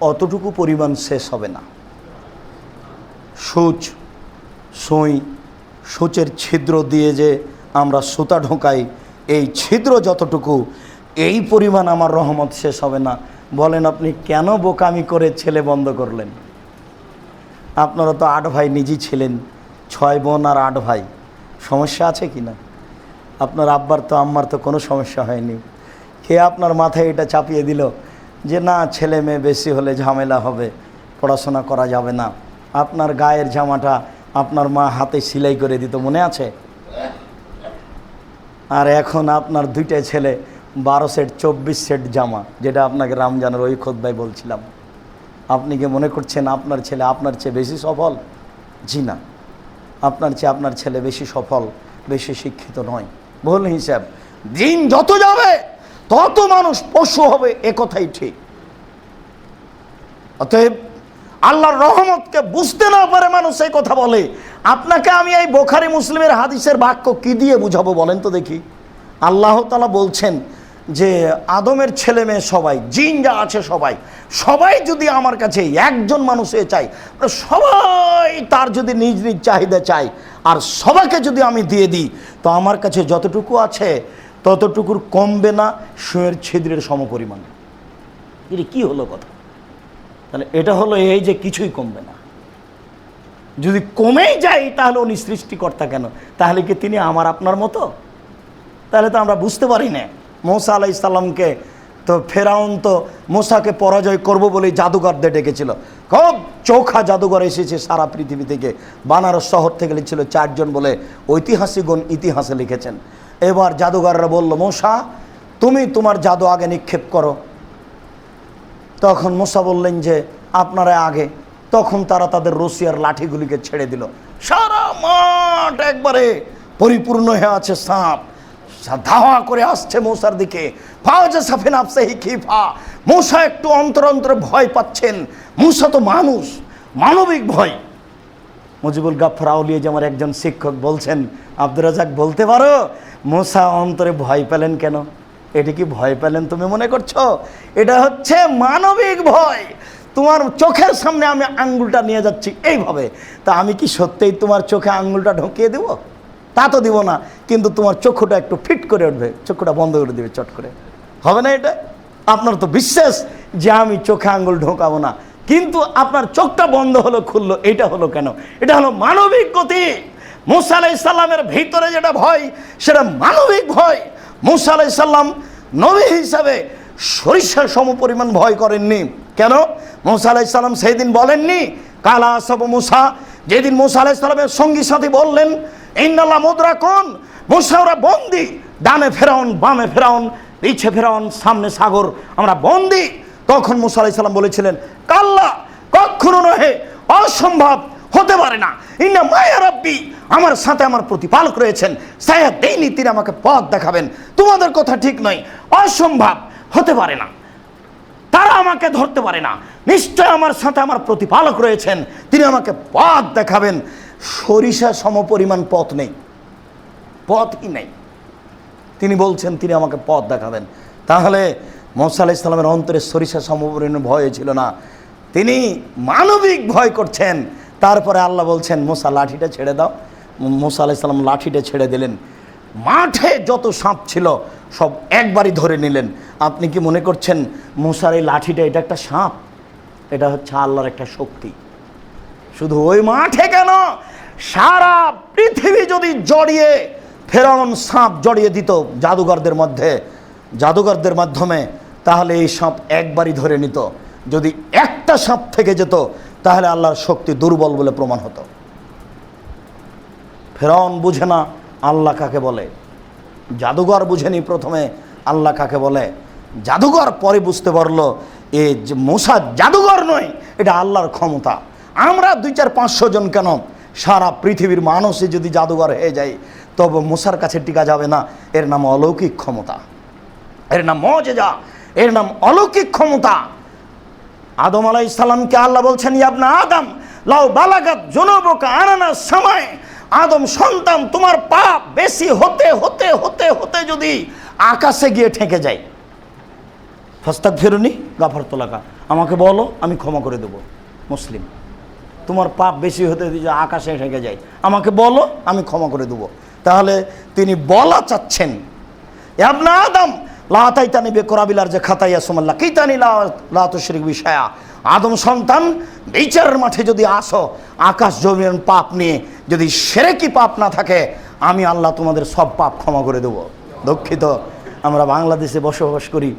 Speaker 2: অতটুকু পরিমাণ শেষ হবে না। সূচের ছিদ্র দিয়ে যে আমরা সুতা ঢোকাই, এই ছিদ্র যতটুকু, এই পরিমাণ আমার রহমত শেষ হবে না। বলেন আপনি কেন বোকামি করে ছেলে বন্ধ করলেন? আপনারা তো 8 ভাই নিজেই ছিলেন, 6 বোন আর 8 ভাই, সমস্যা আছে কি না? আপনার আব্বার তো আম্মার তো কোনো সমস্যা হয়নি। কে আপনার মাথায় এটা চাপিয়ে দিল যে না ছেলে মেয়ে বেশি হলে ঝামেলা হবে, পড়াশোনা করা যাবে না? আপনার গায়ের জামাটা আপনার মা হাতে সেলাই করে দিত, মনে আছে? আর এখন আপনার 2টা ছেলে 12 সেট 24 সেট জামা, যেটা আপনাকে রমজানের ওই খুতবায় বলছিলাম। আপনি কি মনে করছেন আপনার ছেলে আপনার চেয়ে বেশি সফল? জি না, আপনার ছেলে বেশি সফল, বেশি শিক্ষিত নয়। ভুল হিসাব। দিন যত যাবে তত মানুষ পশু হবে, একথাই ঠিক। অতএব আল্লাহর রহমতকে বুঝতে না পারে মানুষ এই কথা বলে। আপনাকে আমি এই বুখারী মুসলিমের হাদিসের বাক্য কি দিয়ে বুঝাবো বলেন তো দেখি? আল্লাহ তাআলা বলছেন যে আদমের ছেলে মেয়ে সবাই, জিন যা আছে সবাই যদি আমার কাছে একজন মানুষে চাই, সবাই তার যদি নিজ নিজ চাহিদা চাই, আর সবাইকে যদি আমি দিয়ে দিই, তো আমার কাছে যতটুকু আছে ততটুকুর কমবে না সুঁয়ের ছিদ্রের সমপরিমাণ। এটা কি হলো কথা? তাহলে এটা হলো এই যে কিছুই কমবে না। যদি কমেই যায় তাহলে উনি সৃষ্টিকর্তা কেন? তাহলে কি তিনি আমার আপনার মতো? তাহলে তো আমরা বুঝতে পারি না। মূসা আলাইহিস সালামকে তো ফেরাউন তো মূসাকে পরাজয় করব বলেই জাদুঘরদের ডেকেছিল। খুব চোখা জাদুঘর এসেছে সারা পৃথিবী থেকে, বানারস শহর থেকে লিখছিল 4 জন বলে ঐতিহাসিকগণ ইতিহাসে লিখেছেন। এবার জাদুঘররা বলল মূসা তুমি তোমার জাদু আগে নিক্ষেপ করো। তখন মূসা বললেন যে আপনারা আগে। তখন তারা তাদের রশিয়ার লাঠিগুলিকে ছেড়ে দিল। সারা মাঠ একবারে পরিপূর্ণ হয়ে আছে সাপ, ধাওয়া করে আসছে মূসার দিকে। মূসা একটু অন্তরে ভয় পাচ্ছেন। মূসা তো মানুষ, মানবিক ভয়। মুজিবুল গাফফার আউলিয়া যে আমার একজন শিক্ষক বলছেন, আব্দুর রাজাক বলতে পারো মূসা অন্তরে ভয় পেলেন কেন? এটা কি ভয় পেলেন তুমি মনে করছো? এটা হচ্ছে মানবিক ভয়। তোমার চোখের সামনে আমি আঙ্গুলটা নিয়ে যাচ্ছি এইভাবে, তা আমি কি সত্যিই তোমার চোখে আঙ্গুলটা ঢুকিয়ে দেব? তা তো দিব না, কিন্তু তোমার চক্ষুটা একটু ফিট করে উঠবে, চক্ষুটা বন্ধ করে দেবে চট করে, হবে না? এটা আপনার তো বিশ্বাস যে আমি চোখে আঙ্গুল ঢোকাবো না, কিন্তু আপনার চোখটা বন্ধ হলো খুললো, এটা হলো কেন? এটা হলো মানবিক গতি। মূসা আলাইহিস সালামের ভিতরে যেটা ভয় সেটা মানবিক ভয়। মূসা আলাইহিস সালাম নবী হিসাবে সরিষার সমপরিমাণ ভয় করেননি। কেন? মূসা আলাইহিস সালাম সেই দিন বলেননি কালা আসব মূসা, যেদিন মূসা আলাইহিস সালামের সঙ্গী সাথী বললেন ইন্নাল্লাহ মুদরাকুন, মূসা ওরা বন্দি, ডানে ফেরাউন বামে ফেরাউন পিছে ফেরাউন সামনে সাগর, আমরা বন্দি। তখন মূসা আলাইহিস সালাম বলেছিলেন কাল্লা, কখনো নহে, অসম্ভব, হতে পারে না। ইন্না মায়া রাব্বি, আমার সাথে আমার প্রতিপালক রয়েছেন, সায়াহদিনী, তিনি আমাকে পথ দেখাবেন। তোমাদের কথা ঠিক নয়, অসম্ভব, হতে পারে না। তারা আমাকে ধরতে পারে না। নিশ্চয় আমার সাথে আমার প্রতিপালক রয়েছেন, তিনি আমাকে পথ দেখাবেন। সরিষা সমপরিমাণ পথ নেই, পথই নেই। তিনি বলছেন তিনি আমাকে পথ দেখাবেন। তাহলে মুসা আলাইহিস সালামের অন্তরে সরিষা সমপরিমাণ ভয় ছিল না, তিনি মানবিক ভয় করছেন। তারপরে আল্লাহ বলছেন মুসা লাঠিটা ছেড়ে দাও। মুসা আলাইহিস সালাম লাঠিটা ছেড়ে দিলেন। মাঠে যত সাপ ছিল সব একবারই ধরে নিলেন। আপনি কি মনে করছেন মুসার এই লাঠিটা এটা একটা সাপ? এটা হচ্ছে আল্লাহর একটা শক্তি। শুধু ওই মাঠে কেন, সারা পৃথিবী যদি জড়িয়ে ফেরাউন সাপ জড়িয়ে দিত জাদুঘরদের মাধ্যমে, তাহলে এই সাপ একবারই ধরে নিত। যদি একটা সাপ থেকে যেত তাহলে আল্লাহর শক্তি দুর্বল বলে প্রমাণ হতো। ফেরাউন বুঝে না আল্লাহ কাকে বলে, জাদুঘর বুঝেনি প্রথমে আল্লাহ কাকে বলে। জাদুঘর পরে বুঝতে পারলো এ যে মুসা জাদুঘর নয়, এটা আল্লাহর ক্ষমতা। আমরা 200-500 জন কেন, সারা পৃথিবীর মানুষই যদি জাদুঘর হয়ে যায় তবে মুসার কাছে টিকা যাবে না। এর নাম অলৌকিক ক্ষমতা, এর নাম মুজিজা, এর নাম অলৌকিক ক্ষমতা। আদম আলাইহিস সালামকে আল্লাহ বলছেন ইবনে আদম লাউ বালাগাত যুনুবুকা আনানা সামায়, আদম সন্তান তোমার পাপ বেশি হতে হতে হতে হতে যদি আকাশে গিয়ে ঠেকে যায়, ফাস্তাগফিরুনি গাফারতু লাকা, আমাকে বলো আমি ক্ষমা করে দেব। মুসলিম, তোমার পাপ বেশি হতে যদি আকাশে ঠেকে যায় আমাকে বলো আমি ক্ষমা করে দেব। তাহলে তিনি বলা চাচ্ছেন ইবনে আদম লা তাইতানি বিকরাবিলার যে খাতাইয়া সুমাল্লাহ কিতানি লা তুশরিক বিশায়া, আদম সন্তান বিচারের মাঠে যদি আসো আকাশ জমিন পাপ নিয়ে, যদি শিরকি পাপ না থাকে আমি আল্লাহ তোমাদের সব পাপ ক্ষমা করে দেব। দুঃখিত, আমরা বাংলাদেশে বসবাস করি,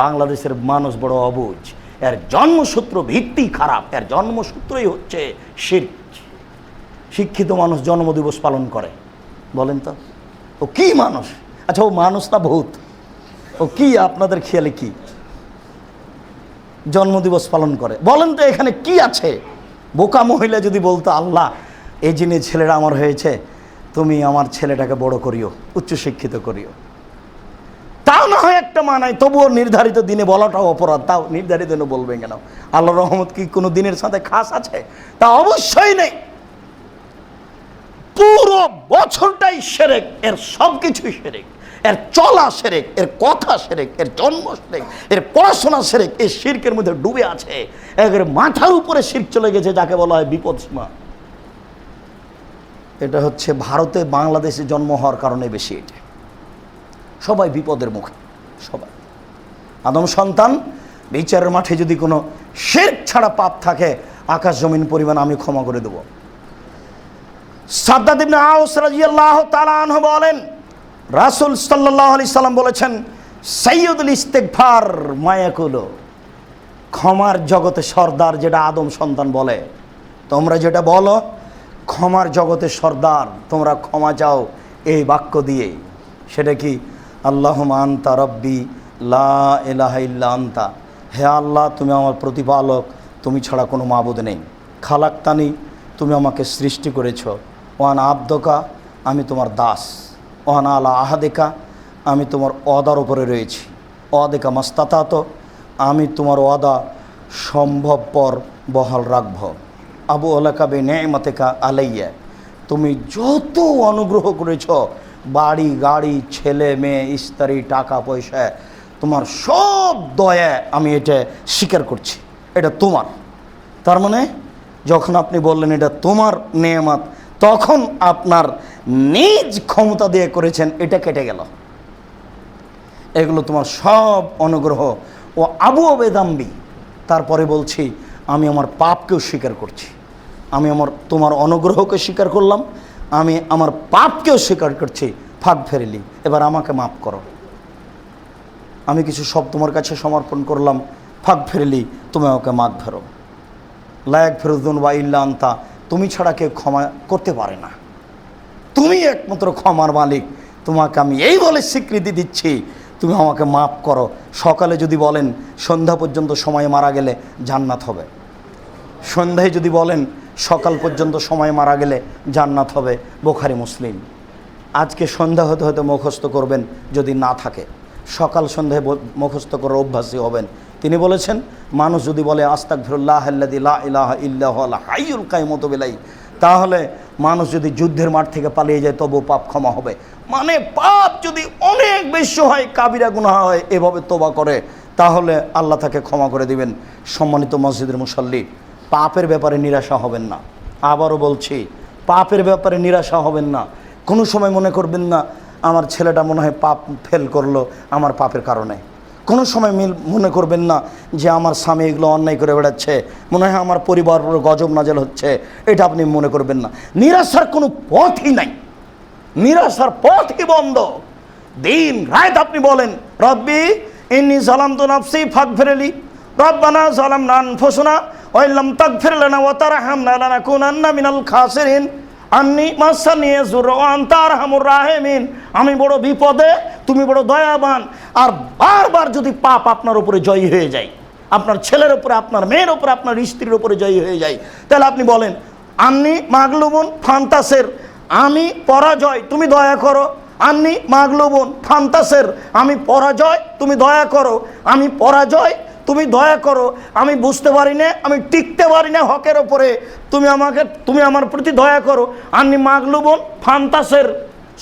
Speaker 2: বাংলাদেশের মানুষ বড় অবুঝ, এর জন্মসূত্র ভিত্তি খারাপ, এর জন্মসূত্রই হচ্ছে শিরক। শিক্ষিত মানুষ জন্মদিবস পালন করে, বলেন তো ও কি মানুষ? আচ্ছা ও মানুষ না ভূত? ও কি আপনাদের খেয়ালে কি জন্মদিবস পালন করে? বলেন তো এখানে কি আছে? বোকা মহিলা যদি বলতো আল্লাহ এই জিনে ছেলেরা আমার হয়েছে, তুমি আমার ছেলেটাকে বড় করিও, উচ্চশিক্ষিত করিও, তাও না হয় একটা মানায়, তবুও নির্ধারিত দিনে বলাটাও অপরাধ। তাও নির্ধারিত দিনে বলবেন কেন? আল্লাহর রহমত কি কোনো দিনের সাথে খাস আছে? তা অবশ্যই নেই। পুরো বছরটাই শিরক, এর সব কিছুই শিরক, এর চলা শিরক, এর কথা শিরক, এর জন্ম শিরক, এর পড়াশোনা শিরক। এই শিরকের মধ্যে ডুবে আছে, একের মাথার উপরে শিরক চলে গেছে, যাকে বলা হয় বিপদসীমা। এটা হচ্ছে ভারতে বাংলাদেশে জন্ম হওয়ার কারণে বেশি। এটা সবাই বিপদের মুখে, সবাই। আদম সন্তান বিচারের মাঠে যদি কোনো শিরক ছাড়া পাপ থাকে আকাশ জমিন পরিমাণ আমি ক্ষমা করে দেব। সাদ্দাদ ইবনে আউস রাদিয়াল্লাহু তাআলা আনহু বলেন রাসূল সাল্লাল্লাহু আলাইহি সাল্লাম বলেছেন সাইয়্যিদুল ইস্তিগফার মায়াকুলু, ক্ষমার জগতে সর্দার যেটা আদম সন্তান বলে, তোমরা যেটা বলো ক্ষমার জগতে সর্দার, তোমরা ক্ষমা চাও এই বাক্য দিয়ে। সেটা কি? আল্লাহুম্মা আনতা রাব্বি লা ইলাহা ইল্লা আনতা, হে আল্লাহ তুমি আমার প্রতিপালক, তুমি ছাড়া কোনো মাবুদ নেই। খালাক্তানি, তুমি আমাকে সৃষ্টি করেছ। ওয়ান আবদকা, আমি তোমার দাস। ওয়ান আলা আহাদেকা, আমি তোমার ওয়াদার উপরে রয়েছি। ওয়াদেকা মাস্তাতাত, আমি তোমার ওয়াদা সম্ভবপর বহাল রাখব। আবু আলাকা বে নেমাতেকা আলাইয়া, তুমি যত অনুগ্রহ করেছ, বাড়ি গাড়ি ছেলে মেয়ে স্ত্রী টাকা পয়সা, তোমার সব দয়া আমি এটা স্বীকার করছি, এটা তোমার। তার মানে যখন আপনি বললেন এটা তোমার নেয়ামত, তখন আপনার নিজ ক্ষমতা দিয়ে করেছেন, এটা কেটে গেল। এগুলো তোমার সব অনুগ্রহ। ও আবু বেদাম্বি, তারপরে বলছি আমি আমার পাপকেও স্বীকার করছি, আমি তোমার অনুগ্রহকে স্বীকার করলাম, আমি আমার পাপকেও স্বীকার করছি। ফাঁক ফেরিলি, এবার আমাকে মাফ করো। আমি কিছু সব তোমার কাছে সমর্পণ করলাম, ফাঁক ফেরিলি, তুমি আমাকে মাফ ফেরো। লায়াক ফেরুদ্দুন ওয়া ইল্লা আনতা, তুমি ছাড়া কেউ ক্ষমা করতে পারে না, তুমি একমাত্র ক্ষমার মালিক। তোমাকে আমি এই বলে স্বীকৃতি দিচ্ছি, তুমি আমাকে মাফ করো। সকালে যদি বলেন সন্ধ্যা পর্যন্ত সময় মারা গেলে জান্নাত হবে, সন্ধ্যায় যদি বলেন সকাল পর্যন্ত সময় মারা গেলে জান্নাত হবে। বুখারী মুসলিম। আজকে সন্ধ্যা হতে হতে মুখস্থ করবেন, যদি না থাকে সকাল সন্ধ্যায় মুখস্থ করার অভ্যাসী হবেন, তিনি বলেছেন, মানুষ যদি বলে আস্তাগফিরুল্লাহাল্লাযী লা ইলাহা ইল্লা হুয়াল হাইয়ুল কাইয়ুমু বিলাইহি, তাহলে মানুষ যদি যুদ্ধের মাঠ থেকে পালিয়ে যায় তবু পাপ ক্ষমা হবে। মানে পাপ যদি অনেক বেশি হয়, কাবিরা গুনাহ হয়, এভাবে তওবা করে, তাহলে আল্লাহ তাকে ক্ষমা করে দিবেন। সম্মানিত মসজিদের মুসল্লি, পাপের ব্যাপারে নিরাশা হবেন না। আবারও বলছি, পাপের ব্যাপারে নিরাশা হবেন না। কোনো সময় মনে করবেন না আমার ছেলেটা মনে হয় পাপ ফেল করলো আমার পাপের কারণে। কোনো সময় মনে করবেন না যে আমার স্বামী এগুলো অন্যায় করে বেড়াচ্ছে, মনে হয় আমার পরিবার গজব নাজেল হচ্ছে, এটা আপনি মনে করবেন না। নিরাশার কোনো পথই নাই, নিরাশার পথই বন্ধ। দিন রাত আপনি বলেন, রব্বি ইন্নী যালামতু নাফসি ফাগফিরলি, রব্বানা যালামনা আনফুসানা ওয়া ইল্লাম তাগফির লানা ওয়া তারহামনা লানাকুনান্না মিনাল খাসিরিন আন্নী মাসানি ইয়াযুর ওয়া আনতা আরহামুর রাহিমিন। আমি বড় বিপদে, তুমি বড় দয়াবান। আর বারবার যদি পাপ আপনার উপরে জয়ী হয়ে যায়, আপনার ছেলের উপরে, আপনার মেয়ের উপরে, আপনার স্ত্রীর উপরে জয়ী হয়ে যায়, তাহলে আপনি বলেন আন্নী মাগলুবুন ফান্তাসের, আমি পরাজয়, তুমি দয়া করো। আন্নী মাগলুবুন ফান্তাসের, আমি পরাজয়, তুমি দয়া করো। আমি পরাজয়, তুমি দয়া করো। আমি বুঝতে পারি না, আমি টিকতে পারি না হকের ওপরে, তুমি আমার প্রতি দয়া করো। আন্নী মাগলুবুন ফান্তাসের,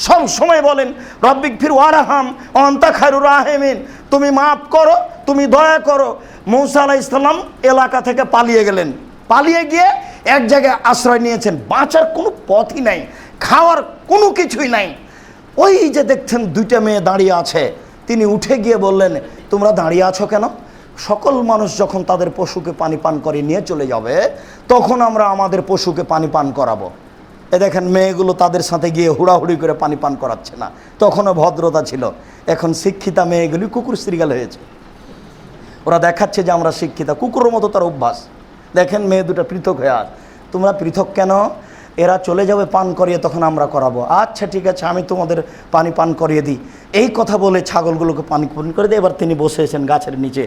Speaker 2: সব সময় বলেন রব্বিগফির ওয়ারহাম আনতা খায়রুর রাহিমিন, তুমি মাফ করো, তুমি দয়া করো। মূসা আলাইহিস সালাম এলাকা থেকে পালিয়ে গেলেন, পালিয়ে গিয়ে এক জায়গায় আশ্রয় নিয়েছেন। বাঁচার কোনো পথই নাই, খাওয়ার কোনো কিছুই নাই। ওই যে দেখছেন দুইটা মেয়ে দাঁড়িয়ে আছে, তিনি উঠে গিয়ে বললেন, তোমরা দাঁড়িয়ে আছো কেন? সকল মানুষ যখন তাদের পশুকে পানি পান করে নিয়ে চলে যাবে, তখন আমরা আমাদের পশুকে পানি পান করাবো। এ দেখেন মেয়েগুলো তাদের সাথে গিয়ে হুড়াহুড়ি করে পানি পান করাচ্ছে না। তখনও ভদ্রতা ছিল, এখন শিক্ষিতা মেয়েগুলি কুকুর শ্রীগাল হয়েছে। ওরা দেখাচ্ছে যে আমরা শিক্ষিতা, কুকুরের মতো তার অভ্যাস। দেখেন মেয়ে দুটো পৃথক হয়ে আস, তোমরা পৃথক কেন? এরা চলে যাবে পান করিয়ে, তখন আমরা করাবো। আচ্ছা ঠিক আছে, আমি তোমাদের পানি পান করিয়ে দিই। এই কথা বলে ছাগলগুলোকে পানি পান করে দিয়ে এবার তিনি বসেছেন গাছের নিচে,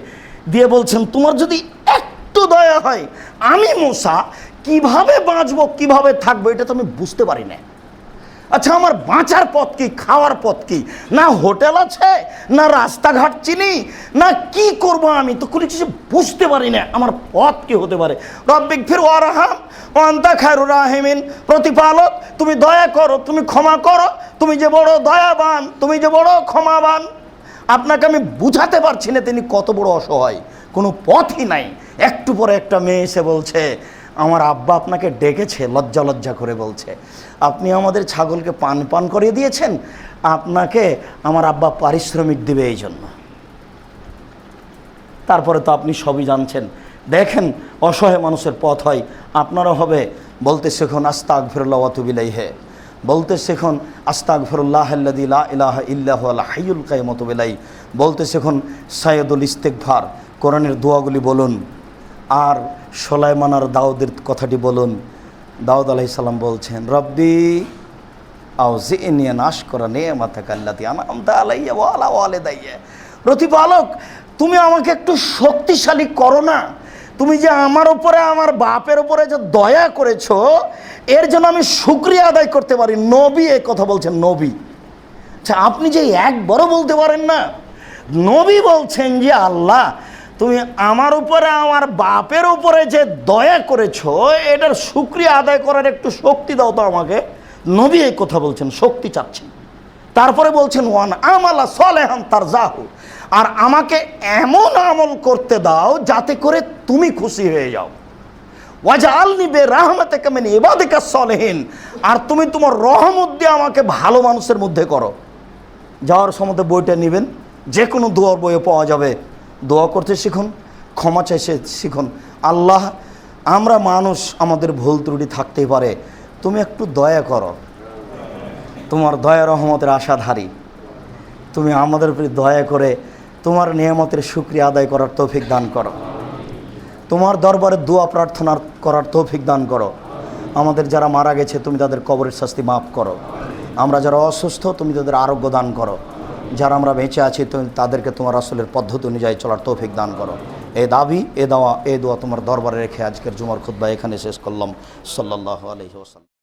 Speaker 2: দিয়ে বলছেন, তোমার যদি একটু দয়া হয়, আমি মূসা কিভাবে বাঁচবো, কিভাবে থাকবো, এটা তো আমি বুঝতে পারি না। আচ্ছা আমার বাঁচার পথ কি, খাওয়ার পথ কি? না হোটেল আছে, না রাস্তাঘাট চিনি, না কি করব, আমি তো কোনো কিছু বুঝতে পারি না। আমার পথ কি হতে পারে? রব্বিগফির ওয়ারহাম ওয়া আনতা খায়রুর রাহিমিন, প্রতিপালক তুমি দয়া করো, তুমি ক্ষমা করো, তুমি যে বড় দয়াবান, তুমি যে বড় ক্ষমাবান। আপনাকে আমি বুঝাতে পারছি না তিনি কত বড় অসহায়, কোনো পথই নাই। একটু পরে একটা মেয়ে এসে বলছে, আমার আব্বা আপনাকে ডেকেছে, লজ্জা লজ্জা করে বলছে, আপনি আমাদের ছাগলকে পান করিয়ে দিয়েছেন, আপনাকে আমার আব্বা পারিশ্রমিক দিবে এই জন্য। তারপরে তো আপনি সবই জানছেন। দেখেন অসহায় মানুষের পথ হয়, আপনারও হবে। বলতে শেখুন আস্তাগফিরুল্লাহ ওয়া আতুবু ইলাইহি, বলতে শেখুন আস্তাগফিরুল্লাহাল্লাযী লা ইলাহা ইল্লা হুয়াল হাইয়ুল কাইয়ুমু বিলাইহি, বলতে শেখুন সাইয়্যিদুল ইস্তিগফার, কোরআনের দোয়াগুলি বলুন। আর সুলাইমান আর দাউদের কথাটি বলুন। দাউদ আলাইহিস সালাম বলছেন, রব্বি আউজি'নি আন আশকুরা নি'মাতাকা আল্লাতী আন'আমতা আলাইয়া ওয়া আলা ওয়ালিদাইয়া, প্রতিপালক তুমি আমাকে একটু শক্তিশালী করো না, তুমি যে আমার উপরে, আমার বাপের উপরে যে দয়া করেছো, এর জন্য আমি শুকরিয়া আদায় করতে পারি। নবী এই কথা বলছেন, নবী। আচ্ছা আপনি যে একবারও বলতে পারেন না? নবী বলছেন যে আল্লাহ তুমি আমার উপরে, আমার বাপের উপরে যে দয়া করেছো, এটার শুকরিয়া আদায় করার একটু শক্তি দাও তো আমাকে। নবী এই কথা বলছেন, শক্তি চাচ্ছেন। তারপরে বলছেন ওয়ান আমালা সালেহান তারজাহু, আর আমাকে এমন আমল করতে দাও যাতে করে তুমি খুশি হয়ে যাও। ওয়াজআলনি বিরাহমাতিকা মিন ইবাদিকা সালিহিন, আর তুমি তোমার রহমত দিয়ে আমাকে ভালো মানুষের মধ্যে করো। যাওয়ার সময় বইটা নেবেন, যে কোনো দোয়ার বইয়ে পাওয়া যাবে। দোয়া করতে শিখুন, ক্ষমা চাইতে শিখুন। আল্লাহ আমরা মানুষ, আমাদের ভুল ত্রুটি থাকতেই পারে, তুমি একটু দয়া করো, তোমার দয়া রহমতের আশাধারী, তুমি আমাদের উপরে দয়া করে তোমার নিয়ামতের শুকরিয়া আদায় করার তৌফিক দান করো, তোমার দরবারে দোয়া প্রার্থনা করার তৌফিক দান করো। আমাদের যারা মারা গেছে তুমি তাদের কবরের শাস্তি মাফ করো, আমরা যারা অসুস্থ তুমি তাদের আরোগ্য দান করো, যারা আমরা বেঁচে আছি তুমি তাদেরকে তোমার রাসূলের পদ্ধতি অনুযায়ী চলার তৌফিক দান করো। এই দাবি, এ দোয়া তোমার দরবারে রেখে আজকের জুমার খুতবা এখানে শেষ করলাম। সাল্লাল্লাহু আলাইহি ওয়াসাল্লাম।